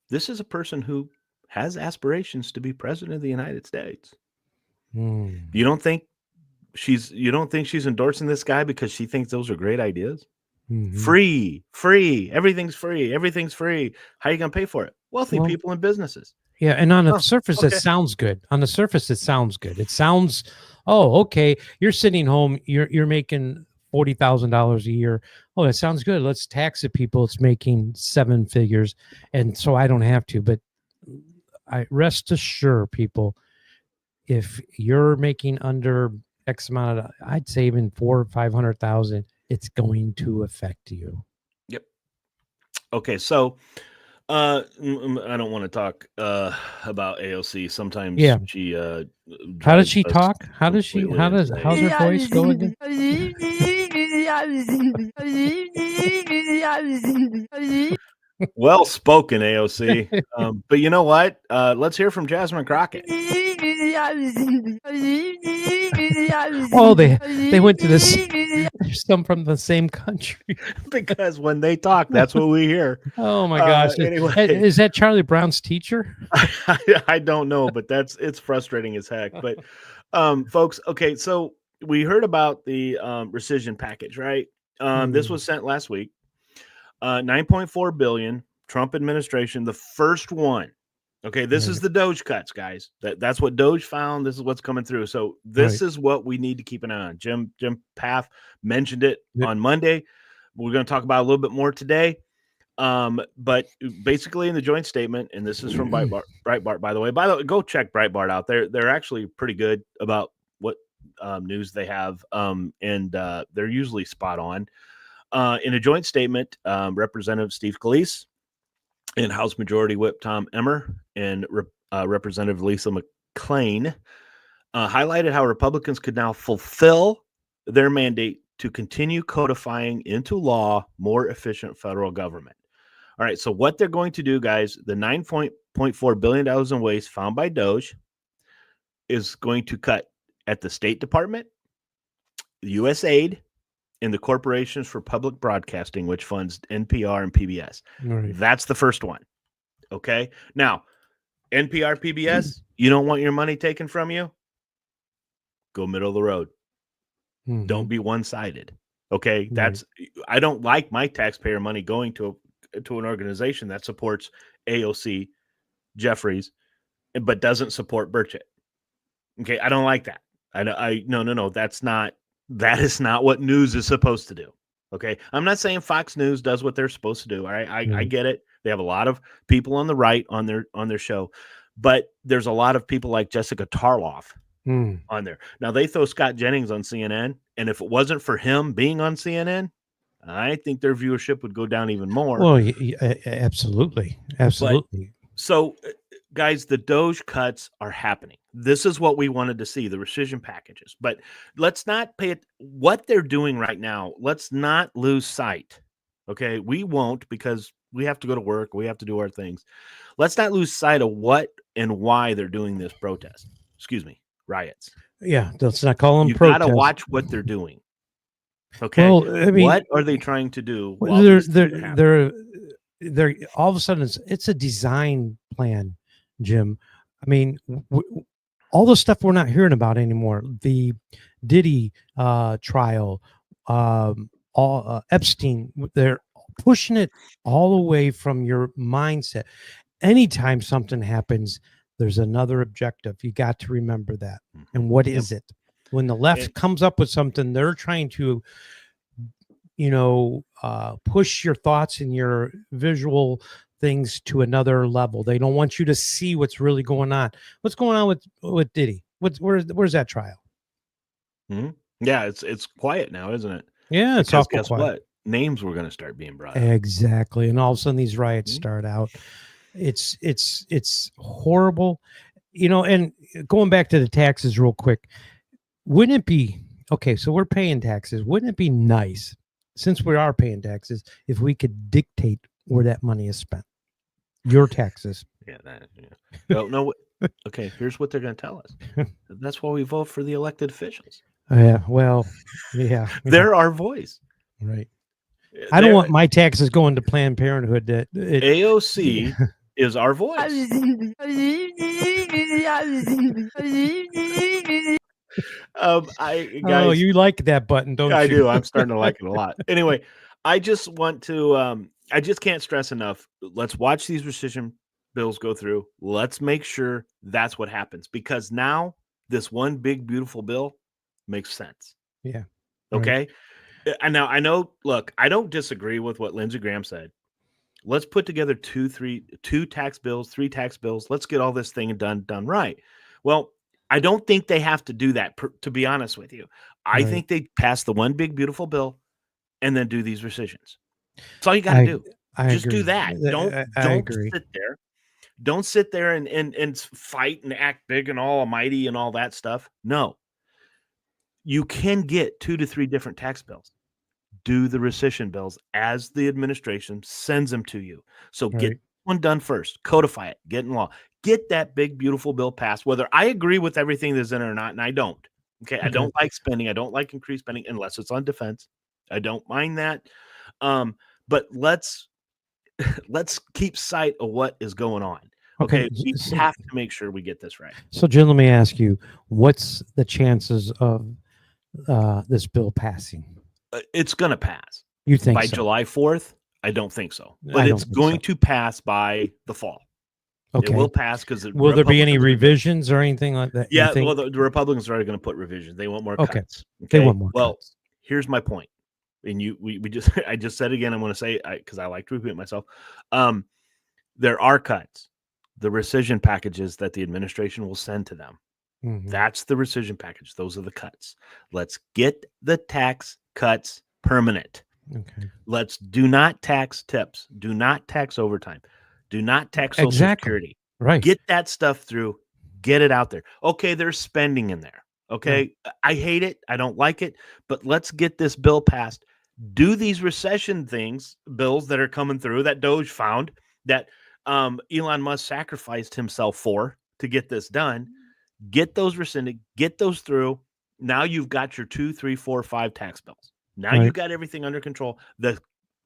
This is a person who has aspirations to be president of the United States. You don't think she's endorsing this guy because she thinks those are great ideas? Free, everything's free. How are you gonna pay for it? Wealthy people and businesses. Yeah, and on the surface, it sounds good. On the surface, it sounds good. It sounds, oh, okay. You're sitting home. You're making $40,000 a year. Oh, that sounds good. Let's tax the people. It's making 7 figures, and so I don't have to. But I rest assured, people, if you're making under X amount of, I'd say even 400,000 or 500,000, it's going to affect you. Yep. Okay, so I don't want to talk about AOC. Sometimes she how does she talk? How's her voice go again? Well spoken, AOC. But you know what? Let's hear from Jasmine Crockett. Oh, they went to this. There's some from the same country. Because when they talk, that's what we hear. Oh my gosh! Anyway. Is that Charlie Brown's teacher? I don't know, but it's frustrating as heck. But folks, okay, so we heard about the rescission package, right? This was sent last week. 9.4 billion. Trump administration, the first one. Okay, this is the Doge cuts, guys. That's what Doge found. This is what's coming through. So this is what we need to keep an eye on. Jim Path mentioned it on Monday. We're going to talk about it a little bit more today. But basically in the joint statement, and this is from Breitbart, by the way. Go check Breitbart out. They're actually pretty good about what news they have, and they're usually spot on. In a joint statement, Representative Steve Scalise and House Majority Whip Tom Emmer and Representative Lisa McClain highlighted how Republicans could now fulfill their mandate to continue codifying into law more efficient federal government. All right, so what they're going to do, guys, the $9.4 billion in waste found by Doge is going to cut at the State Department, USAID, and the Corporations for Public Broadcasting, which funds NPR and PBS. Right. That's the first one. Okay. Now, NPR, PBS, you don't want your money taken from you? Go middle of the road. Don't be one-sided. Okay. I don't like my taxpayer money going to an organization that supports AOC, Jeffries, but doesn't support Burchett. Okay. I don't like that. No. That is not what news is supposed to do. Okay. I'm not saying Fox News does what they're supposed to do. All right. I get it. They have a lot of people on the right on their show, but there's a lot of people like Jessica Tarloff on there. Now they throw Scott Jennings on CNN. And if it wasn't for him being on CNN, I think their viewership would go down even more. Well, absolutely. So guys, the Doge cuts are happening. This is what we wanted to see, the rescission packages. But let's not pay it. What they're doing right now, let's not lose sight. Okay, we won't, because we have to go to work. We have to do our things. Let's not lose sight of what and why they're doing this protest. Riots. Yeah, let's not call them you protests. You got to watch what they're doing. Okay, well, I mean, what are they trying to do? They're all of a sudden it's a design plan, Jim. I mean, all the stuff we're not hearing about anymore. The Diddy trial, Epstein. They're pushing it all away from your mindset. Anytime something happens, there's another objective. You got to remember that. And what is it? When the left comes up with something, they're trying to, push your thoughts and your visual things to another level. They don't want you to see what's really going on. What's going on with Diddy? Where's that trial? Yeah, it's quiet now, isn't it? Yeah, it's because awful guess quiet. what? Names were going to start being brought up. Exactly, and all of a sudden these riots start out. It's horrible, and going back to the taxes real quick. Wouldn't it be okay, so we're paying taxes. Wouldn't it be nice, since we are paying taxes, if we could dictate where that money is spent? Your taxes. Yeah. Well, no. Okay, here's what they're going to tell us. That's why we vote for the elected officials. Yeah. Well, yeah. They're our voice. Right. I don't want my taxes going to Planned Parenthood. AOC is our voice. Guys, you like that button, don't you? I do. I'm starting to like it a lot. Anyway, I just want to. I just can't stress enough. Let's watch these rescission bills go through. Let's make sure that's what happens, because now this one big beautiful bill makes sense. Yeah. Okay. Right. And now I know. Look, I don't disagree with what Lindsey Graham said. Let's put together two tax bills, 3 tax bills. Let's get all this thing done right. Well, I don't think they have to do that, to be honest with you. I think they pass the one big beautiful bill and then do these rescissions. That's all you got to do. Just agree. do that. Don't agree. sit there. Don't sit there and fight and act big and all almighty and all that stuff. No. You can get 2 to 3 different tax bills. Do the rescission bills as the administration sends them to you. So get one done first, codify it, get in law, get that big, beautiful bill passed, whether I agree with everything that's in it or not. And I don't. Okay. I don't like spending. I don't like increased spending unless it's on defense. I don't mind that. But let's keep sight of what is going on. Okay. We have to make sure we get this right. So, Jim, let me ask you, what's the chances of this bill passing? It's going to pass. You think by so? July 4th? I don't think so, but it's going to pass by the fall. Okay. It will pass because will there be any revisions or anything like that? Yeah. Well, the Republicans are going to put revisions. They want more cuts. Okay. They want more. Well, cuts. Here's my point. And I just said it again. I'm going to say because I like to repeat myself. There are cuts. The rescission packages that the administration will send to them. Mm-hmm. That's the rescission package. Those are the cuts. Let's get the tax cuts permanent. Okay. Let's do not tax tips. Do not tax overtime. Do not tax Social Security. Right. Get that stuff through. Get it out there. Okay, there's spending in there. Okay. Right. I hate it. I don't like it. But let's get this bill passed. Do these recession bills that are coming through that Doge found that Elon Musk sacrificed himself for to get this done. Get those rescinded. Get those through. Now you've got your 2, 3, 4, 5 tax bills. Now you've got everything under control.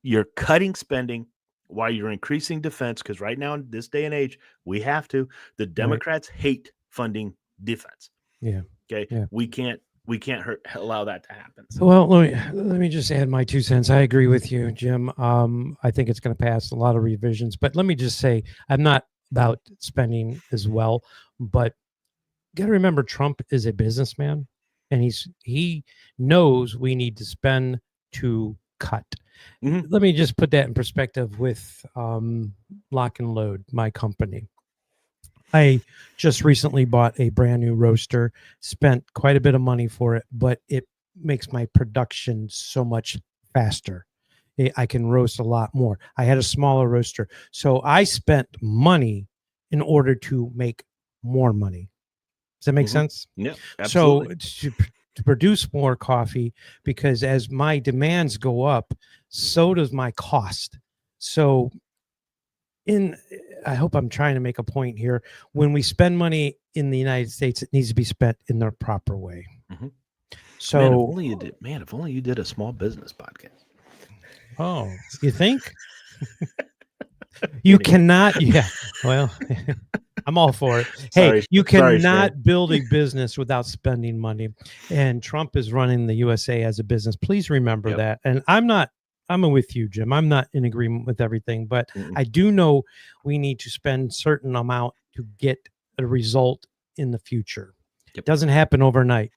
You're cutting spending while you're increasing defense, because right now in this day and age, we have to. The Democrats hate funding defense. Yeah. Okay. Yeah. We can't allow that to happen. So. Well, let me just add my 2 cents. I agree with you, Jim. I think it's going to pass a lot of revisions, but let me just say I'm not about spending as well, but you got to remember Trump is a businessman. And he knows we need to spend to cut. Mm-hmm. Let me just put that in perspective with Lock and Load, my company. I just recently bought a brand new roaster, spent quite a bit of money for it, but it makes my production so much faster. I can roast a lot more. I had a smaller roaster. So I spent money in order to make more money. Does that make sense? Yeah, absolutely. So to produce more coffee, because as my demands go up, so does my cost. So I hope I'm trying to make a point here. When we spend money in the United States, it needs to be spent in the proper way. Mm-hmm. So if only you did a small business podcast. Oh, you think? You cannot. Yeah. Well, I'm all for it. Hey, you cannot build a business without spending money. And Trump is running the USA as a business. Please remember that. And I'm with you, Jim. I'm not in agreement with everything, but I do know we need to spend certain amount to get a result in the future. It doesn't happen overnight.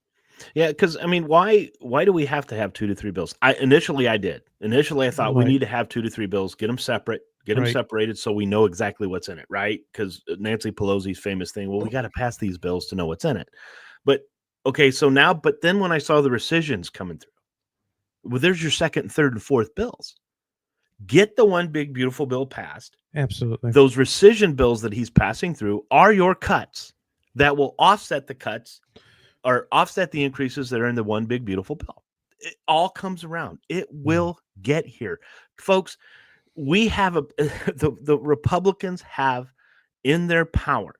Yeah, because I mean, why do we have to have 2 to 3 bills? Initially I thought we need to have 2 to 3 bills, get them separate, get them separated so we know exactly what's in it, right? Because Nancy Pelosi's famous thing, well, we got to pass these bills to know what's in it. But okay, so now, but then when I saw the rescissions coming through, well, there's your 2nd, 3rd, and 4th bills. Get the one big beautiful bill passed. Absolutely. Those rescission bills that he's passing through are your cuts that will offset the cuts or offset the increases that are in the one big beautiful bill. It all comes around. It will get here, folks. We have the Republicans have in their power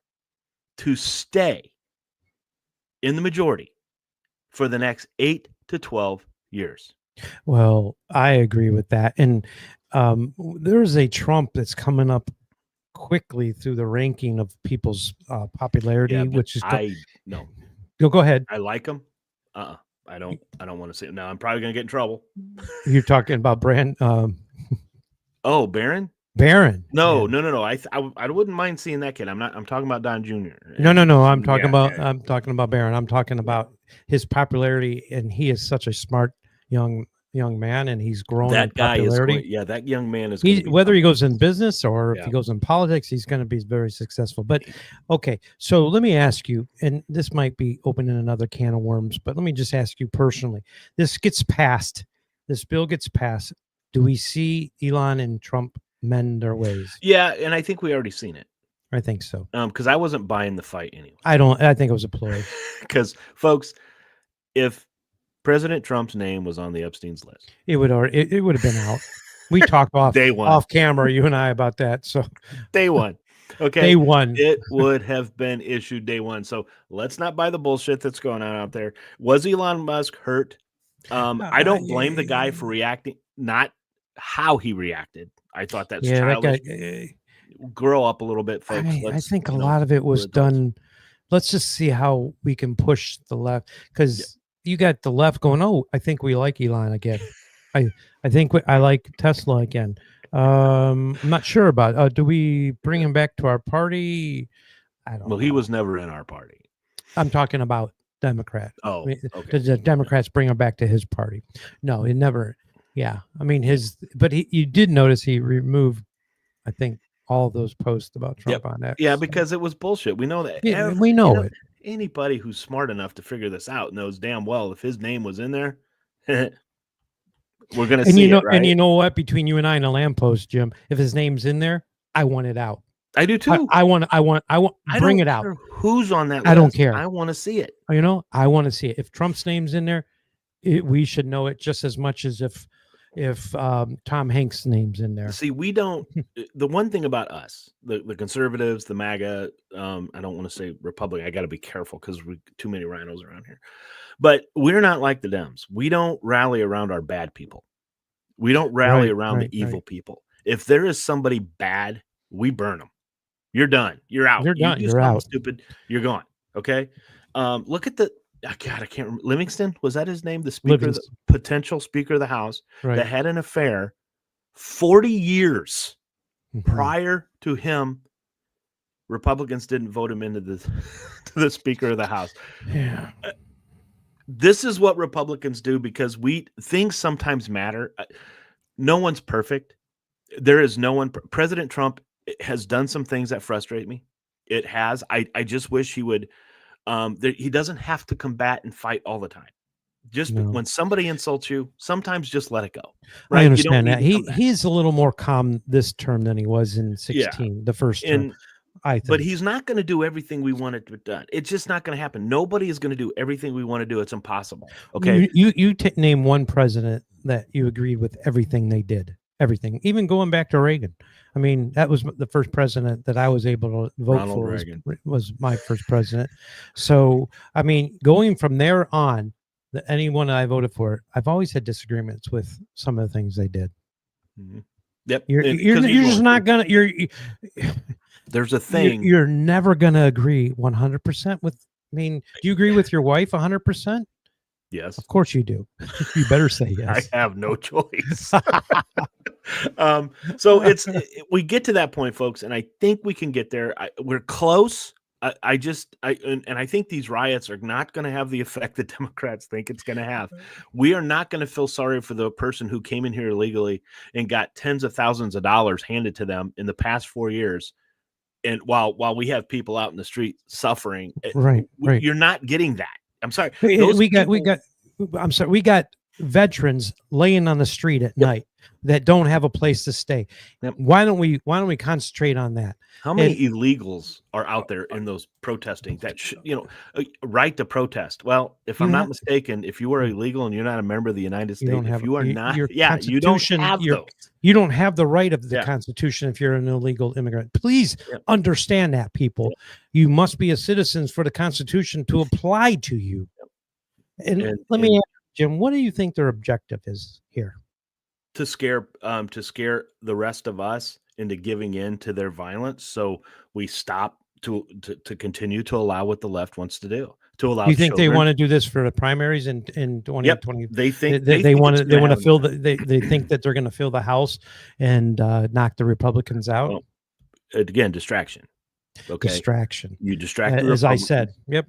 to stay in the majority for the next 8 to 12 years. Well, I agree with that. And there's a Trump that's coming up quickly through the ranking of people's popularity, which is go ahead. I like him. I don't want to say it now. I'm probably gonna get in trouble. You're talking about Barron? Oh, Barron? Barron. No. I wouldn't mind seeing that kid. I'm talking about Don Jr. No. I'm talking about Barron. I'm talking about his popularity, and he is such a smart young man, and he's grown in popularity. That young man is whether he goes in business or if he goes in politics, he's going to be very successful. But okay, so let me ask you, and this might be opening another can of worms, but let me just ask you personally. This bill gets passed. Do we see Elon and Trump mend their ways? Yeah, and I think we already seen it. I think so. Because I wasn't buying the fight anyway. I think it was a ploy. Because, folks, if President Trump's name was on the Epstein's list, it would have been out. We talked off camera, you and I, about that. So day one. Okay. Day one. It would have been issued day one. So let's not buy the bullshit that's going on out there. Was Elon Musk hurt? I don't blame the guy for reacting, not how he reacted. I thought that's childish. Grow up a little bit, folks. I think a lot of it was done. Let's just see how we can push the left, because you got the left going, oh, I think we like Elon again. I think I like Tesla again. I'm not sure about do we bring him back to our party? I don't know. He was never in our party. I'm talking about Democrat. Oh, okay. Did the Democrats bring him back to his party? No, he never. Yeah, I mean you did notice he removed, I think, all of those posts about Trump on that. Yeah, because it was bullshit. We know that. Yeah, we know it. Anybody who's smart enough to figure this out knows damn well if his name was in there, we're gonna see it, right? And you know what? Between you and I and a lamppost, Jim, if his name's in there, I want it out. I do too. I want bring it out. Who's on that list? I don't care. I want to see it. I want to see it. If Trump's name's in there, we should know it just as much as if Tom Hanks' name's in there. See, we don't. The one thing about us, the conservatives, the MAGA, I don't want to say Republican. I got to be careful because we too many rhinos around here. But we're not like the Dems. We don't rally around our bad people. We don't rally around the evil people. If there is somebody bad, we burn them. You're done. You're out. You're done. You're out. Stupid. You're gone. Okay. Look at the. God, I can't remember. Livingston, was that his name? The speaker, the potential Speaker of the House, that had an affair 40 years prior to him. Republicans didn't vote him into to the Speaker of the House. Yeah. This is what Republicans do because things sometimes matter. No one's perfect. There is no one. President Trump has done some things that frustrate me. It has. I just wish he would. He doesn't have to combat and fight all the time. Just when somebody insults you, sometimes just let it go. Right? I understand that. He's a little more calm this term than he was in 16, the first term. I think. But he's not going to do everything we want it to be done. It's just not going to happen. Nobody is going to do everything we want to do. It's impossible. Okay. You name one president that you agreed with everything they did. Everything, even going back to Reagan. I mean, that was the first president that I was able to vote Ronald for. Reagan was my first president. So, I mean, going from there on, anyone that I voted for, I've always had disagreements with some of the things they did. Mm-hmm. Yep, you're just not gonna. There's a thing. You're never gonna agree 100% with. I mean, do you agree with your wife 100%? Yes. Of course you do. You better say yes. I have no choice. So we get to that point, folks, and I think we can get there. We're close. I think these riots are not going to have the effect that Democrats think it's going to have. We are not going to feel sorry for the person who came in here illegally and got tens of thousands of dollars handed to them in the past 4 years. And while we have people out in the street suffering, right. You're not getting that. I'm sorry. We got veterans laying on the street at night that don't have a place to stay. Yep. Why don't we concentrate on that? How many illegals are out there in those protesting that right to protest? Well, if I'm not mistaken, if you are illegal and you're not a member of the United States, if you are not, you don't have those. You don't have the right of the Constitution if you're an illegal immigrant. Please understand that, people. You must be a citizen for the Constitution to apply to you. And let me ask you, Jim, what do you think their objective is here? To scare the rest of us into giving in to their violence, so we stop to continue to allow what the left wants to do. To allow. You think they want to do this for the primaries in 2020? Yep. They think they want to fill they think that they're going to fill the House and knock the Republicans out. Well, again, distraction. Okay, distraction. You distract the as I Republicans. said. Yep.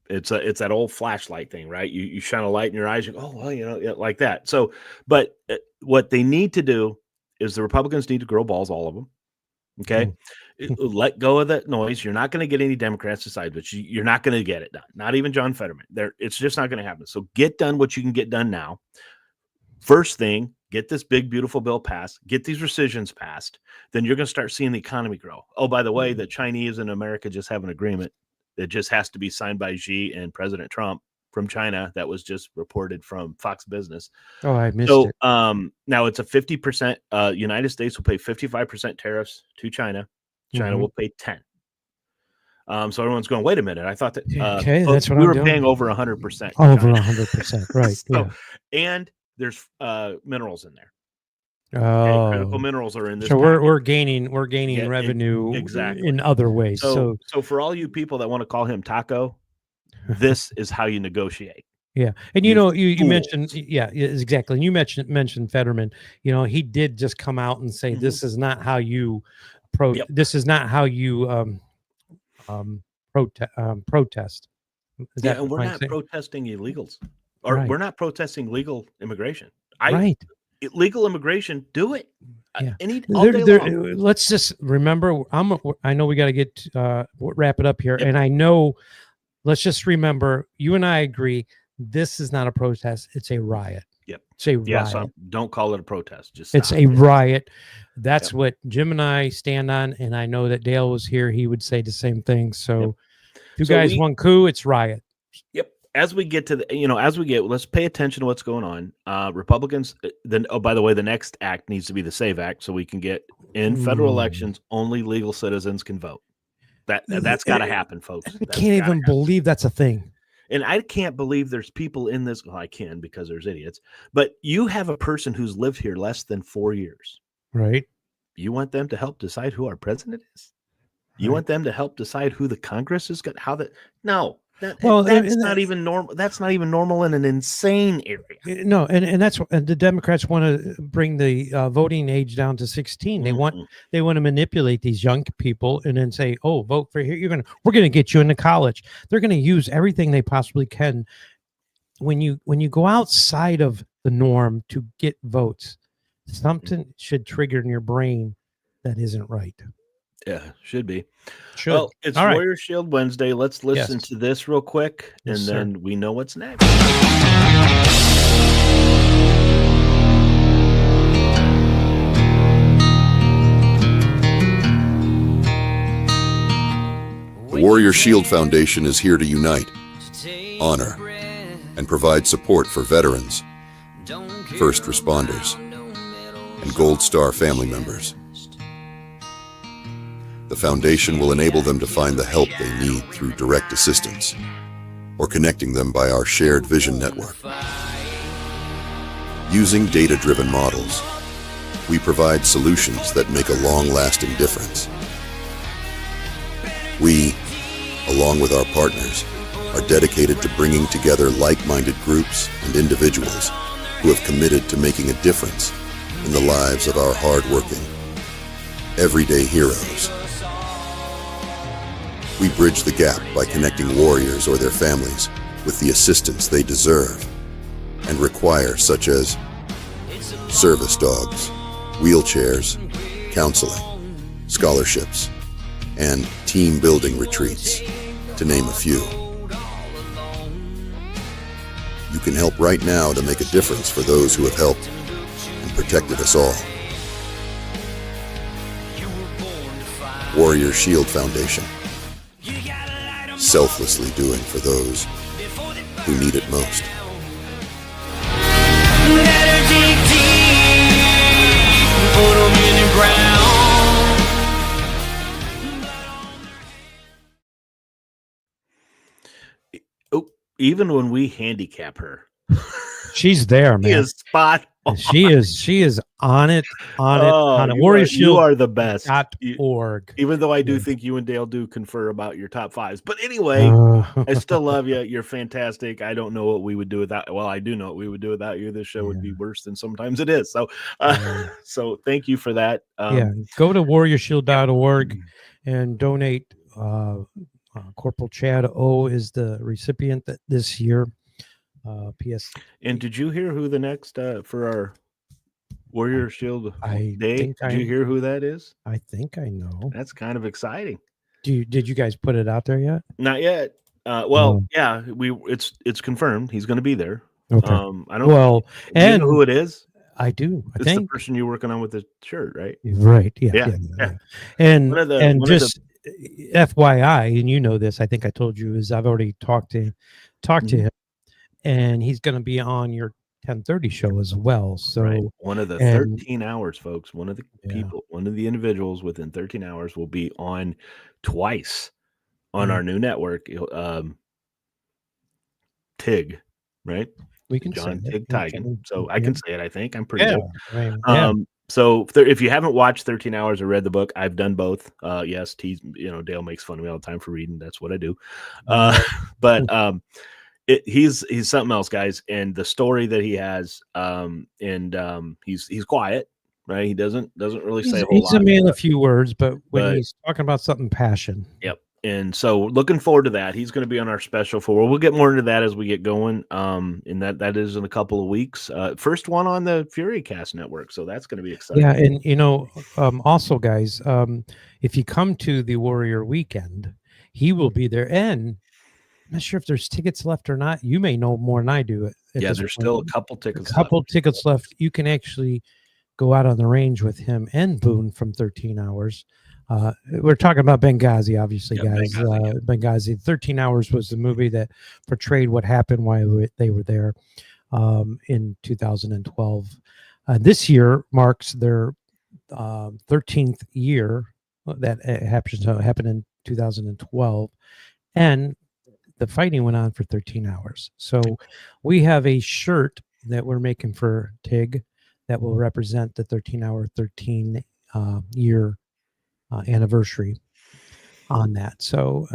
It's that old flashlight thing, right? You shine a light in your eyes. You go, oh well, like that. So, but what they need to do is the Republicans need to grow balls, all of them. Okay, let go of that noise. You're not going to get any Democrats to side, but you're not going to get it done. Not even John Fetterman. It's just not going to happen. So get done what you can get done now. First thing, get this big, beautiful bill passed. Get these rescissions passed. Then you're going to start seeing the economy grow. Oh, by the way, the Chinese and America just have an agreement. It just has to be signed by Xi and President Trump from China. That was just reported from Fox Business. Oh, I missed it. Now it's a 50%. United States will pay 55% tariffs to China. China will pay 10. So everyone's going, wait a minute. I thought that that's what we I'm were doing. paying over 100%. Over 100%, right? So, and there's minerals in there. Oh, critical minerals are in this. So we're gaining revenue exactly in other ways. So for all you people that want to call him Taco, this is how you negotiate. Yeah, and you mentioned exactly. And you mentioned Fetterman. He did just come out and say this is not how you this is not how you protest. And we're not protesting illegals, or we're not protesting legal immigration. Legal immigration, do it. Yeah. Let's just remember. I know we got to get wrap it up here, and I know. Let's just remember. You and I agree. This is not a protest. It's a riot. Yep. It's a riot. Yeah. So don't call it a protest. Just it's a riot. That's what Jim and I stand on, and I know that Dale was here. He would say the same thing. So, you guys want coup? It's riot. Yep. As we get to let's pay attention to what's going on. Republicans, then, oh, by the way, the next act needs to be the SAVE Act, so we can get in federal elections, only legal citizens can vote. That's got to happen, folks. I can't even believe that's a thing. And I can't believe there's people in this. Well, I can because there's idiots, but you have a person who's lived here less than 4 years. Right. You want them to help decide who our president is? You want them to help decide who the Congress is going to, that's not even normal. That's not even normal in an insane area. No, and that's and the Democrats want to bring the voting age down to 16. They want to manipulate these young people and then say, "Oh, vote for here. We're going to get you into college." They're going to use everything they possibly can. When you go outside of the norm to get votes, something should trigger in your brain that isn't right. Yeah, should be. Well, it's Warrior Shield Wednesday. Let's listen to this real quick, and then we know what's next. The Warrior Shield Foundation is here to unite, honor, and provide support for veterans, first responders, and Gold Star family members. The foundation will enable them to find the help they need through direct assistance or connecting them by our shared vision network. Using data-driven models, we provide solutions that make a long-lasting difference. We, along with our partners, are dedicated to bringing together like-minded groups and individuals who have committed to making a difference in the lives of our hard-working, everyday heroes. We bridge the gap by connecting warriors or their families with the assistance they deserve and require, such as service dogs, wheelchairs, counseling, scholarships, and team-building retreats, to name a few. You can help right now to make a difference for those who have helped and protected us all. Warrior Shield Foundation, selflessly doing for those who need it most. Even when we handicap her, she's there, man. She is spot on. She is on it. Warrior Shield. You are the best. .org. Even though I do think you and Dale do confer about your top fives, but anyway, I still love you. You're fantastic. I don't know what we would do without. Well, I do know what we would do without you. This show would be worse than sometimes it is. So, so thank you for that. Go to warriorshield.org and donate. Corporal Chad O is the recipient this year. P.S. And did you hear who the next for our Warrior Shield Day? Did you hear who that is? I think I know. That's kind of exciting. Did you guys put it out there yet? Not yet. Yeah, it's confirmed. He's going to be there. Okay. I don't. Well, and you know who it is? I do. It's the person you're working on with the shirt, right? Right. Yeah. And FYI, and you know this, I think I told you, is I've already talked to him, and he's going to be on your 10:30 show as well. So one of the 13 hours, folks, one of the one of the individuals within 13 hours will be on twice on our new network. Tig, right? We can John say Tig Tigan. So I can say it. I think I'm pretty good. Right. So if you haven't watched 13 Hours or read the book, I've done both. Yes, Dale makes fun of me all the time for reading. That's what I do. But he's something else, guys. And the story that he has, he's quiet, right? He doesn't really say a whole lot. He's a man of few words, but when he's talking about something, passion. Yep. And so looking forward to that. He's going to be on our special for. We'll get more into that as we get going. And that is in a couple of weeks. First one on the FuryCast network. So that's going to be exciting. Yeah. And, also, guys, if you come to the Warrior Weekend, he will be there. And I'm not sure if there's tickets left or not. You may know more than I do. Yeah, there's still a couple tickets left. You can actually go out on the range with him and Boone from 13 Hours. We're talking about Benghazi, obviously, guys. Benghazi. 13 Hours was the movie that portrayed what happened while they were there in 2012. This year marks their 13th year. That happened in 2012, and the fighting went on for 13 hours. So we have a shirt that we're making for Tig that will represent the 13-hour, 13-year anniversary on that. So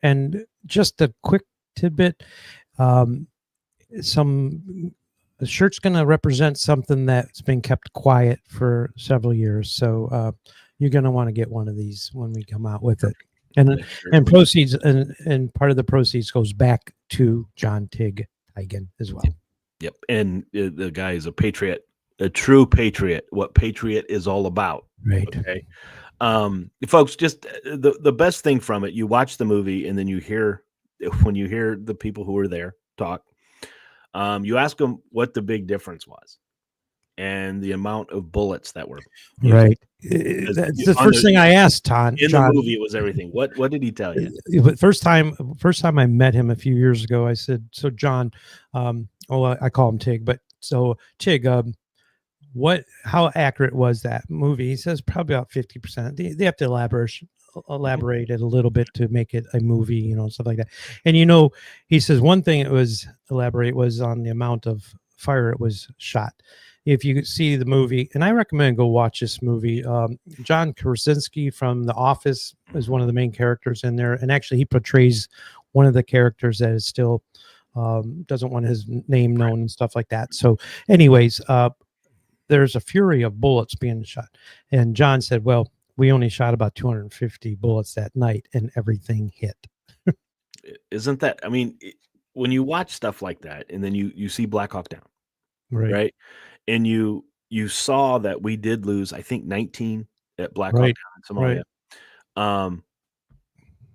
and just a quick tidbit, the shirt's going to represent something that's been kept quiet for several years. So you're going to want to get one of these when we come out with it. And proceeds and part of the proceeds goes back to John Tig Tigan as well. Yep. And the guy is a patriot, a true patriot, what patriot is all about. Right. Okay. Folks, just the best thing from it, you watch the movie and then when you hear the people who were there talk, you ask them what the big difference was and the amount of bullets that were used. Right. That's the first thing I asked John. The movie, it was everything. What did he tell you? First time I met him a few years ago, I said, so John, I call him Tig, but so Tig, how accurate was that movie? He says probably about 50%. They have to elaborate it a little bit to make it a movie, stuff like that. And he says one thing it was elaborate was on the amount of fire it was shot. If you see the movie, and I recommend go watch this movie. John Krasinski from The Office is one of the main characters in there, and actually he portrays one of the characters that is still doesn't want his name known and stuff like that. So, anyways, there's a fury of bullets being shot, and John said, "Well, we only shot about 250 bullets that night, and everything hit." Isn't that? I mean, when you watch stuff like that, and then you see Black Hawk Down, right? And you saw that we did lose, I think, 19 at Black Hawk Down in Somalia.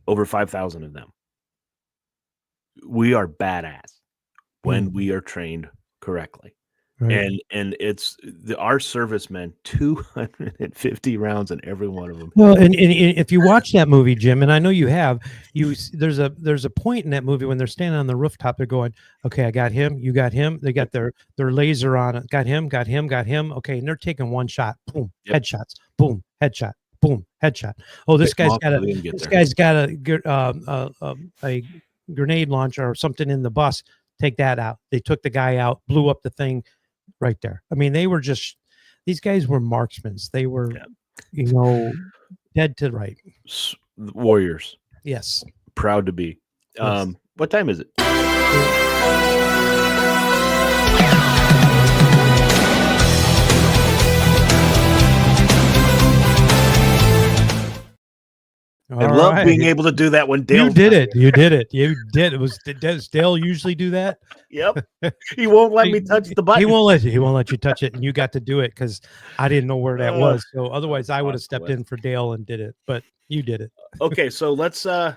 Over 5,000 of them. We are badass when we are trained correctly. Right. And it's our servicemen, 250 rounds in every one of them. Well, and if you watch that movie, Jim, and I know you have, there's a point in that movie when they're standing on the rooftop, they're going, okay, I got him, you got him. They got their laser on it. Got him. Okay, and they're taking one shot, boom, headshots, boom, headshot, boom, headshot. Oh, this guy's got a grenade launcher or something in the bus. Take that out. They took the guy out, blew up the thing right there. I mean, these guys were marksmen. They were, dead to right. Warriors. Yes. Proud to be. Yes. What time is it? I love being able to do that when Dale. You did it. It was. Does Dale usually do that? Yep. He won't let me touch the button. He won't let you touch it, and you got to do it because I didn't know where that was. So otherwise, I would have stepped in for Dale and did it. But you did it. Okay, so let's go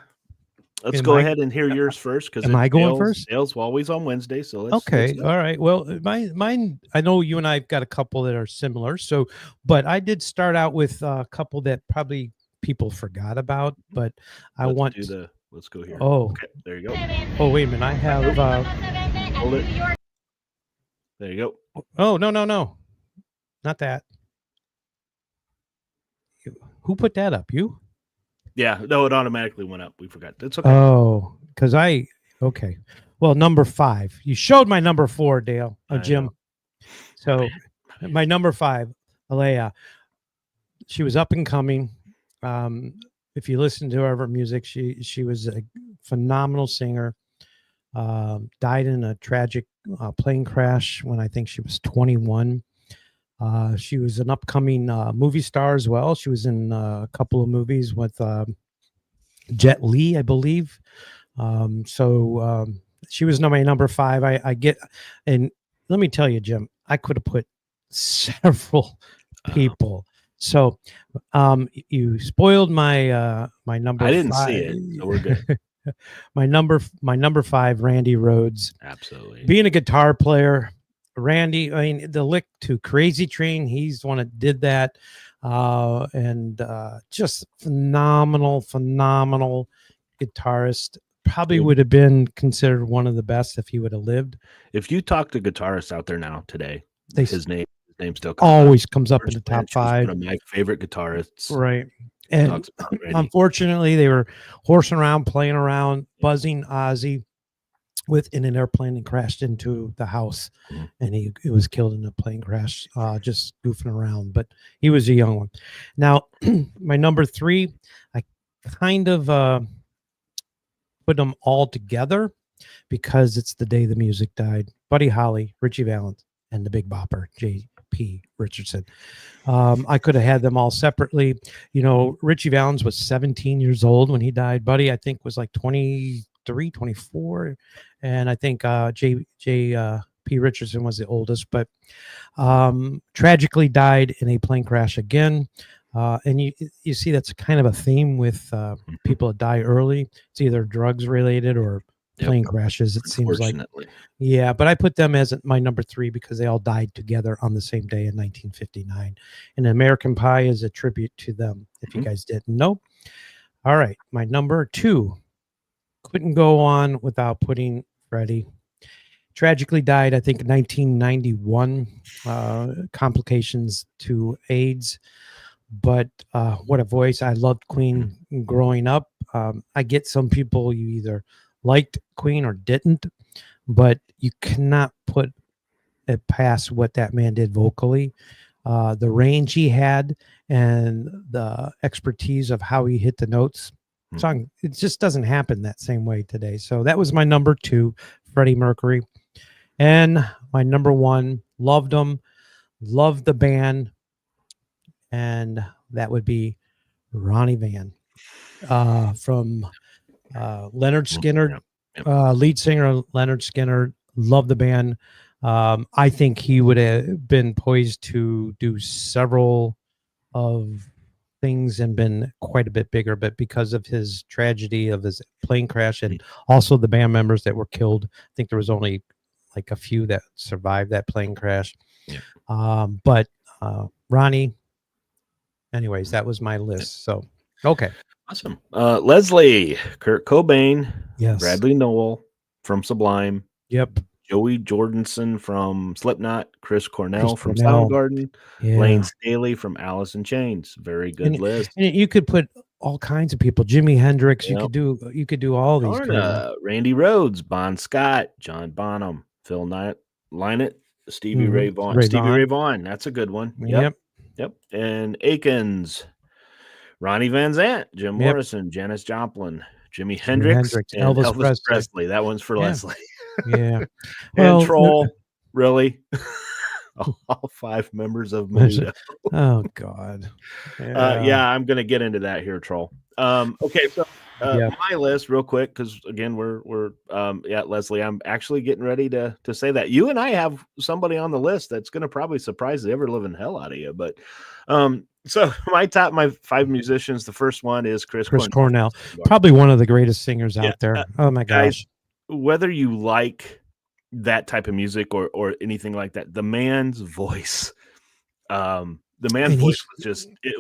ahead and hear yours first. Because am I going first? Dale's always on Wednesday. So let's. Okay. All right. Well, mine. I know you and I've got a couple that are similar. So, but I did start out with a couple that probably people forgot about, but let's go here. Oh, okay, there you go. Oh, wait a minute. I have hold it. There you go. Oh, no, not that. Who put that up? You? Yeah, no, it automatically went up. We forgot. That's okay. Oh, because okay. Well, number 5. You showed my number 4, Dale. Jim. So my number 5, Alea. She was up and coming. If you listen to her music, she was a phenomenal singer. Died in a tragic plane crash when I think she was 21. She was an upcoming movie star as well. She was in a couple of movies with Jet Li, I believe. She was my number 5. I get, and let me tell you, Jim, I could have put several people. So, you spoiled my number. I didn't 5. see it, so we're good. my number 5, Randy Rhoads. Absolutely. Being a guitar player, Randy. I mean, the lick to Crazy Train. He's the one that did that, and just phenomenal guitarist. Probably would have been considered one of the best if he would have lived. If you talk to guitarists out there now today, his name still comes up in the top 5. One of my favorite guitarists. Right. And unfortunately, they were horsing around, playing around, buzzing Ozzy in an airplane and crashed into the house. And he was killed in a plane crash, just goofing around. But he was a young one. Now, my number 3, I kind of put them all together because it's the day the music died. Buddy Holly, Richie Valens, and the Big Bopper, J.P. Richardson. I could have had them all separately. Richie Valens was 17 years old when he died. Buddy, I think, was like 23, 24. And I think J.P. Richardson was the oldest, but tragically died in a plane crash again. And you see that's kind of a theme with people that die early. It's either drugs related or plane crashes, it seems like. Yeah, but I put them as my number 3 because they all died together on the same day in 1959. And American Pie is a tribute to them, if you guys didn't know. All right, my number 2. Couldn't go on without putting Freddie. Tragically died, I think, in 1991. Complications to AIDS. But what a voice. I loved Queen growing up. I get some people you either liked Queen or didn't, but you cannot put it past what that man did vocally. The range he had and the expertise of how he hit the notes. Song, it just doesn't happen that same way today. So that was my number 2, Freddie Mercury. And my number 1, loved him, loved the band, and that would be Ronnie Van from Leonard Skinner, lead singer Leonard Skinner. Loved the band. I think he would have been poised to do several of things and been quite a bit bigger, but because of his tragedy of his plane crash and also the band members that were killed, I think there was only like a few that survived that plane crash. Yeah. But Ronnie, anyways, that was my list. So, okay. Awesome. Leslie, Kurt Cobain, Yes. Bradley Nowell from Sublime. Yep. Joey Jordison from Slipknot, Chris Cornell from Cornell. Soundgarden, Yeah. Lane Staley from Alice in Chains. Very good list. And you could put all kinds of people. Jimi Hendrix. You could do all these. Randy Rhoads, Bon Scott, John Bonham, Phil Lynott, Stevie Ray Vaughan. Stevie Ray Vaughan. That's a good one. Yep. And Akins, Ronnie Van Zant, Jim Morrison, Janis Joplin, Jimi Hendrix, and Elvis Presley. That one's for Leslie. Yeah. And Troll, really? All 5 members of Menudo. Oh God. I'm gonna get into that here, Troll. Okay, so my list real quick, because again we're Leslie, I'm actually getting ready to say that you and I have somebody on the list that's gonna probably surprise the ever living hell out of you. But so my 5 musicians, the first one is Chris Cornell. Probably one of the greatest singers out there. Oh my gosh. Guys, whether you like that type of music or anything like that, the man's voice, was just it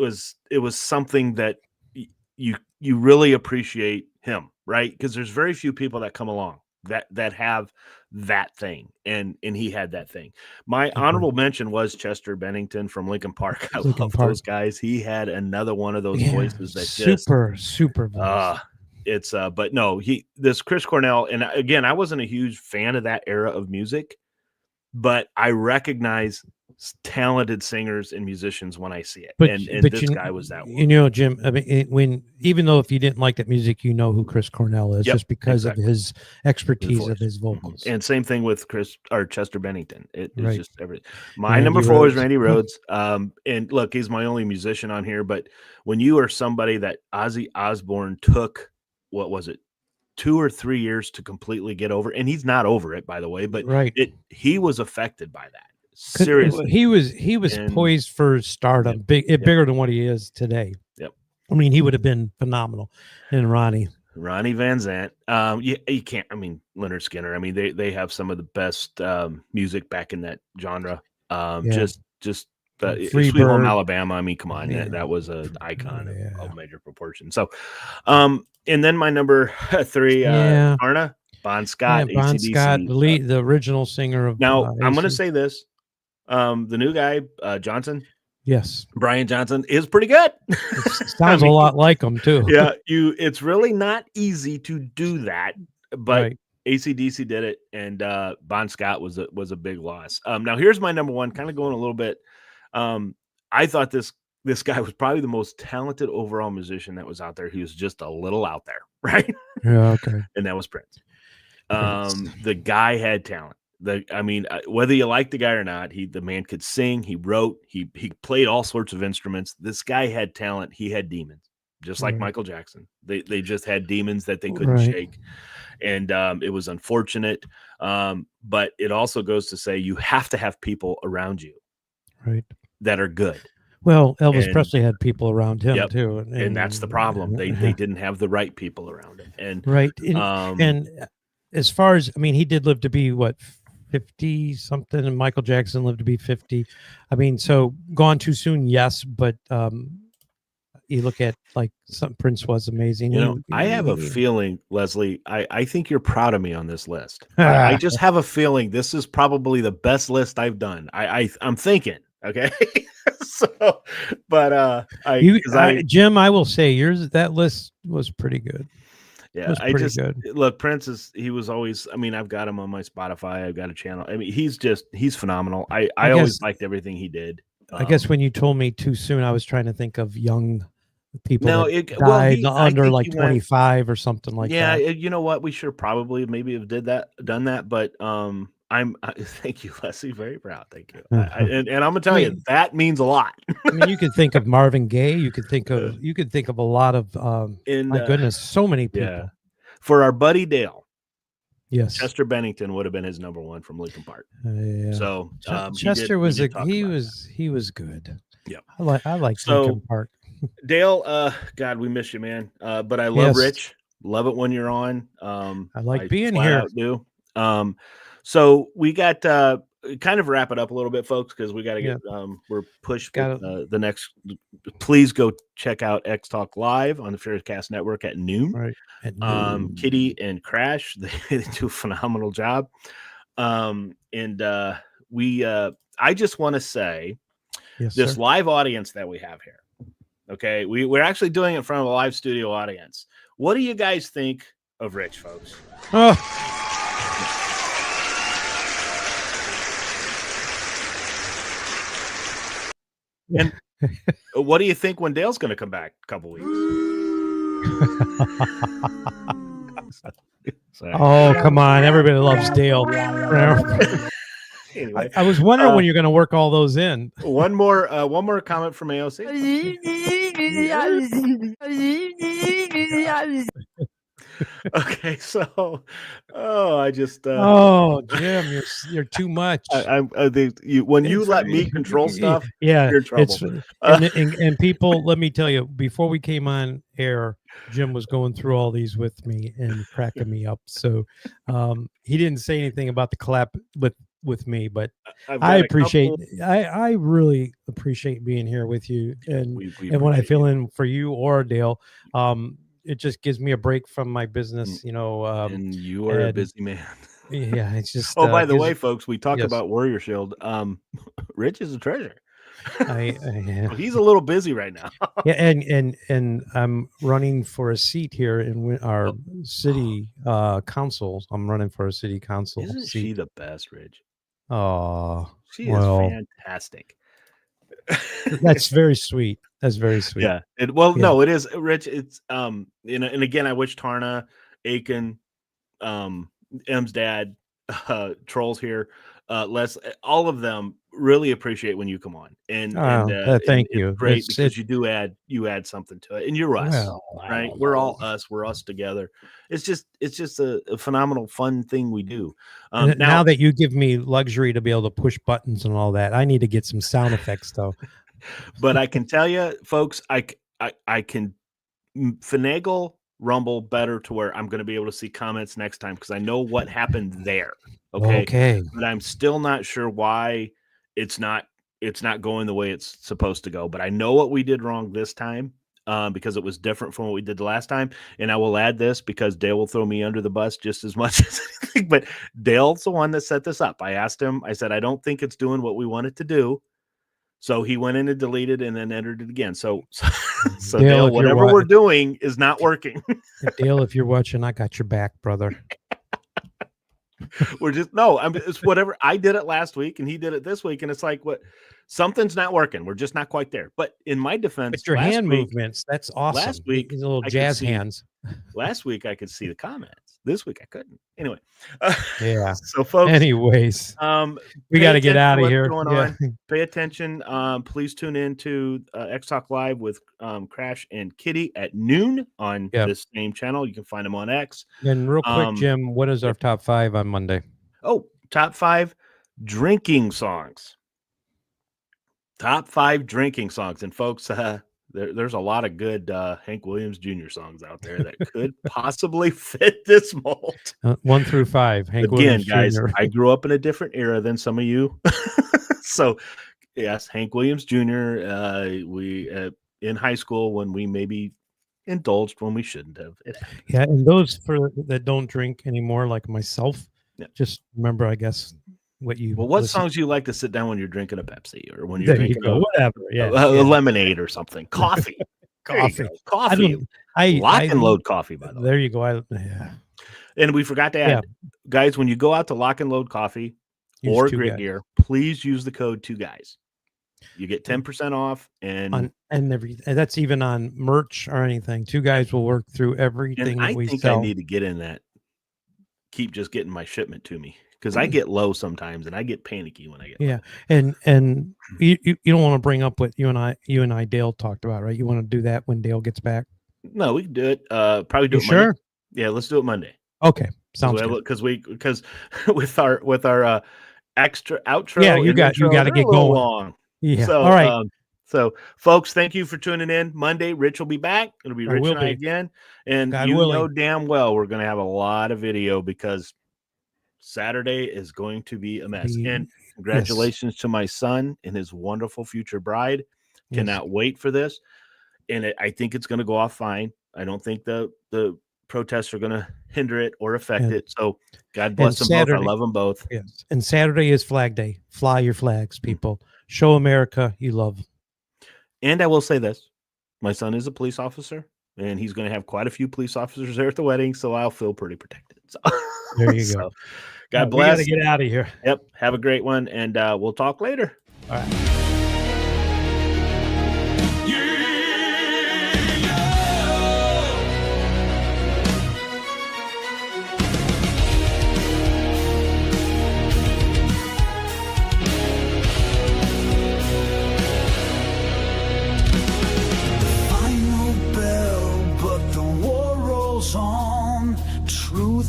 was something that you really appreciate him, right? Because there's very few people that come along that have that thing, and he had that thing. My honorable mention was Chester Bennington from Linkin Park. I love those guys. He had another one of those voices that super voice. It's but no, this Chris Cornell, and again, I wasn't a huge fan of that era of music, but I recognize talented singers and musicians when I see it. But this guy was that one. You know, Jim, I mean, even though if you didn't like that music, you know who Chris Cornell is, just because of his expertise of his vocals. And same thing with Chester Bennington. It's just everything. My number 4 is Randy Rhoads. And look, he's my only musician on here, but when you are somebody that Ozzy Osbourne took, what was it, 2 or 3 years to completely get over, and he's not over it, by the way, but he was affected by that. Seriously, he was poised for stardom, bigger than what he is today. Yep. I mean, he would have been phenomenal. And Ronnie Van Zant. You can't. I mean, Leonard Skinner. I mean, they have some of the best music back in that genre. Just Sweet Home Alabama. I mean, come on, that was an icon of major proportion. So, and then my number 3, Arna, Bon Scott, Bon AC/DC. Scott, the original singer of. Now, I'm going to say this. The new guy, Johnson. Yes. Brian Johnson is pretty good. Sounds a lot like him too. Yeah. It's really not easy to do that, but AC/DC did it. And, Bon Scott was a big loss. Now here's my number 1, kind of going a little bit. I thought this guy was probably the most talented overall musician that was out there. He was just a little out there. Right. Yeah. Okay. And that was Prince. The guy had talent. Whether you like the guy or not, the man could sing, he wrote, he played all sorts of instruments. This guy had talent. He had demons, just like Michael Jackson. They just had demons that they couldn't shake. And it was unfortunate. But it also goes to say you have to have people around you that are good. Well, Elvis Presley had people around him too. And that's the problem. They didn't have the right people around him. And and as far as, I mean, he did live to be 50 something, and Michael Jackson lived to be 50. I mean, so gone too soon, yes, but you look at Prince was amazing. I have a feeling, Leslie, I think you're proud of me on this list. I just have a feeling this is probably the best list I've done. I'm thinking, okay. So, but Jim, I will say that list was pretty good. Yeah, look, Prince he was always, I mean, I've got him on my Spotify. I've got a channel. I mean, he's phenomenal. I always liked everything he did. I guess when you told me too soon, I was trying to think of young people died under 25 or something like that. Yeah, you know what? We should probably maybe have done that, but thank you, Leslie. Very proud. Thank you. And I'm gonna tell you that means a lot. I mean, you could think of Marvin Gaye. You could think of a lot of. My goodness, so many people. Yeah. For our buddy Dale. Yes. Chester Bennington would have been his number 1 from Linkin Park. Yeah. So Chester was good. Yeah. I like Linkin Park. Dale, God, we miss you, man. But I love Rich. Love it when you're on. I like being here. So we got kind of wrap it up a little bit, folks, because we got to get we're pushed with the next. Please go check out X Talk Live on the Furious Network at noon. Right. At noon. Kitty and Crash, they do a phenomenal job. I just want to say, this live audience that we have here. Okay, we're actually doing it in front of a live studio audience. What do you guys think of Rich, folks? And what do you think when Dale's going to come back a couple weeks? Oh, come on. Everybody loves Dale. Anyway, I was wondering when you're going to work all those in. One more comment from AOC. Okay, so Jim, you're too much. When you let me control stuff, you're in trouble. And people, let me tell you, before we came on air, Jim was going through all these with me and cracking me up. So he didn't say anything about the clap with me, but I appreciate I really appreciate being here with you, and when I fill in for you or Dale, it just gives me a break from my business, and you are a busy man. Yeah, it's just by the way, folks, we talk about Warrior Shield. Rich is a treasure. He's a little busy right now. Yeah, and I'm running for a seat here in our city council. I'm running for a city council. Isn't she the best, Rich? Oh, she is fantastic. That's very sweet. That's very sweet. Yeah. No, it is, Rich. It's and again, I wish Tarna, Aiken, M's dad, Trolls here, Les, all of them really appreciate when you come on. And thank you. Great, because you add something to it, and you're us, right? We're all us. We're us together. It's just a phenomenal, fun thing we do. Now that you give me luxury to be able to push buttons and all that, I need to get some sound effects though. But I can tell you, folks, I can finagle Rumble better to where I'm going to be able to see comments next time, because I know what happened there. Okay. But I'm still not sure why it's not going the way it's supposed to go. But I know what we did wrong this time, because it was different from what we did the last time. And I will add this, because Dale will throw me under the bus just as much as anything. But Dale's the one that set this up. I asked him, I said, I don't think it's doing what we want it to do. So he went in and deleted and then entered it again. So Dale, whatever we're doing is not working. Dale, if you're watching, I got your back, brother. It's whatever. I did it last week and he did it this week, and it's like, something's not working. We're just not quite there. But in my defense, but your hand movements, that's awesome. Last week, these little jazz hands. Last week I could see the comments. This week I couldn't. Anyway. Yeah. So folks, anyways, we got to get out of here. Pay attention. Please tune in to X Talk Live with Crash and Kitty at noon on this same channel. You can find them on X. And real quick, Jim, what is our top 5 on Monday? Oh, top 5 drinking songs. Top 5 drinking songs. And folks, there's a lot of good Hank Williams Jr. songs out there that could possibly fit this mold. 1 through 5. Hank Williams guys, Jr. I grew up in a different era than some of you. So, yes, Hank Williams Jr. We in high school, when we maybe indulged when we shouldn't have. Yeah, and those that don't drink anymore, like myself, just remember, I guess, what songs do you like to sit down when you're drinking a Pepsi, or when you're drinking a lemonade or something? Coffee. Coffee. Lock and load coffee, by the way. There you go. And we forgot to add, guys, when you go out to Lock and Load Coffee or Grit Gear, please use the code 2guys. You get 10% off, and that's even on merch or anything. 2 Guys will work through everything that we sell. I need to get in that. Keep just getting my shipment to me, because I get low sometimes and I get panicky when I get low. And you don't want to bring up what you and I Dale talked about, right? You want to do that when Dale gets back? No, we can do it. Probably do it Monday. Sure? Yeah, let's do it Monday. Okay, sounds good. Because with our extra outro, you got to get going. Long. Yeah. So, all right. So, folks, thank you for tuning in. Monday, Rich will be back. It'll be Rich and I again. And know damn well we're going to have a lot of video, because Saturday is going to be a mess. And congratulations to my son and his wonderful future bride. Cannot wait for this. And I think it's going to go off fine. I don't think the protests are going to hinder it or affect it. So God bless them both. I love them both. Yes. And Saturday is Flag Day. Fly your flags, people. Show America you love. And I will say this. My son is a police officer, and he's going to have quite a few police officers there at the wedding, so I'll feel pretty protected. So there you go. God bless. We got to get out of here. Yep. Have a great one, and we'll talk later. All right.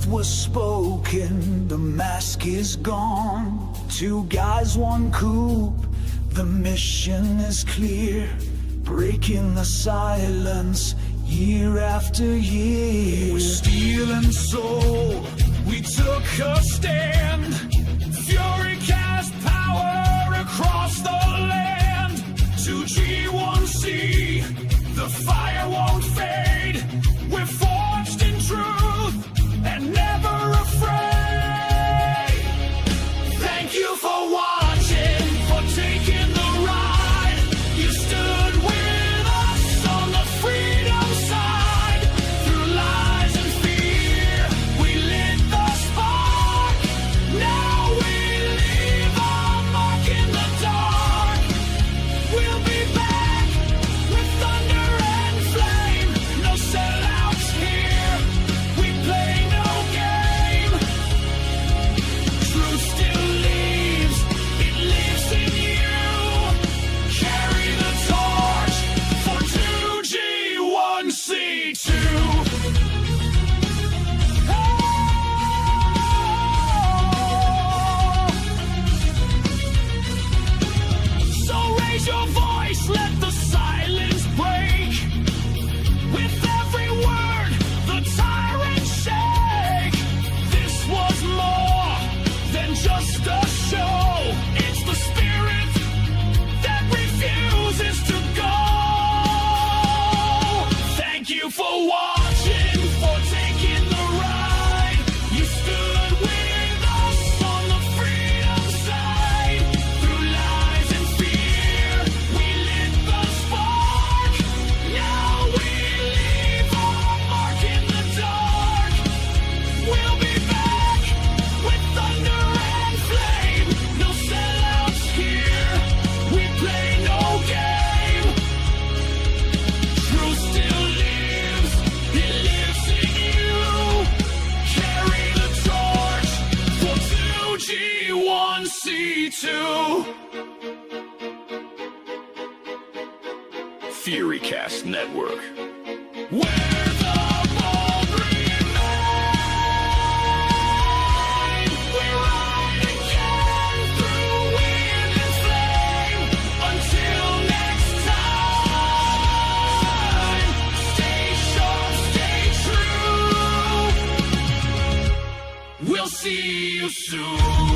Was spoken, the mask is gone. 2 guys, 1 coup. The mission is clear, breaking the silence year after year. With steel and soul, we took a stand. Fury cast power across the land. 2G1C, the fire won't fade. We're forged in truth and never afraid. Thank you for watching, for taking the ride. You stood with us on the freedom side. Through lies and fear, we lit the spark. Now we leave our mark in the dark. We'll be back with thunder and flame. No sellouts here. We play no game. Truth still lives. It lives in you. Carry the torch for 2G1C2. So raise your voice, let the silence break. With every word, the tyrant shake. This was more than just a show. It's the spirit that refuses to go. Thank you for watching, for taking the ride. You stood with us on the freedom side. Through lies and fear, we lit the spark. Now we leave our mark in the dark. We'll be back with thunder and flame. No sellouts here. We play no game. Truth still lives. It lives in you. Carry the torch for 2G1C2. Furycast Network. Where the bold remain. We ride again through wind and flame. Until next time, stay sharp, stay true. We'll see you soon.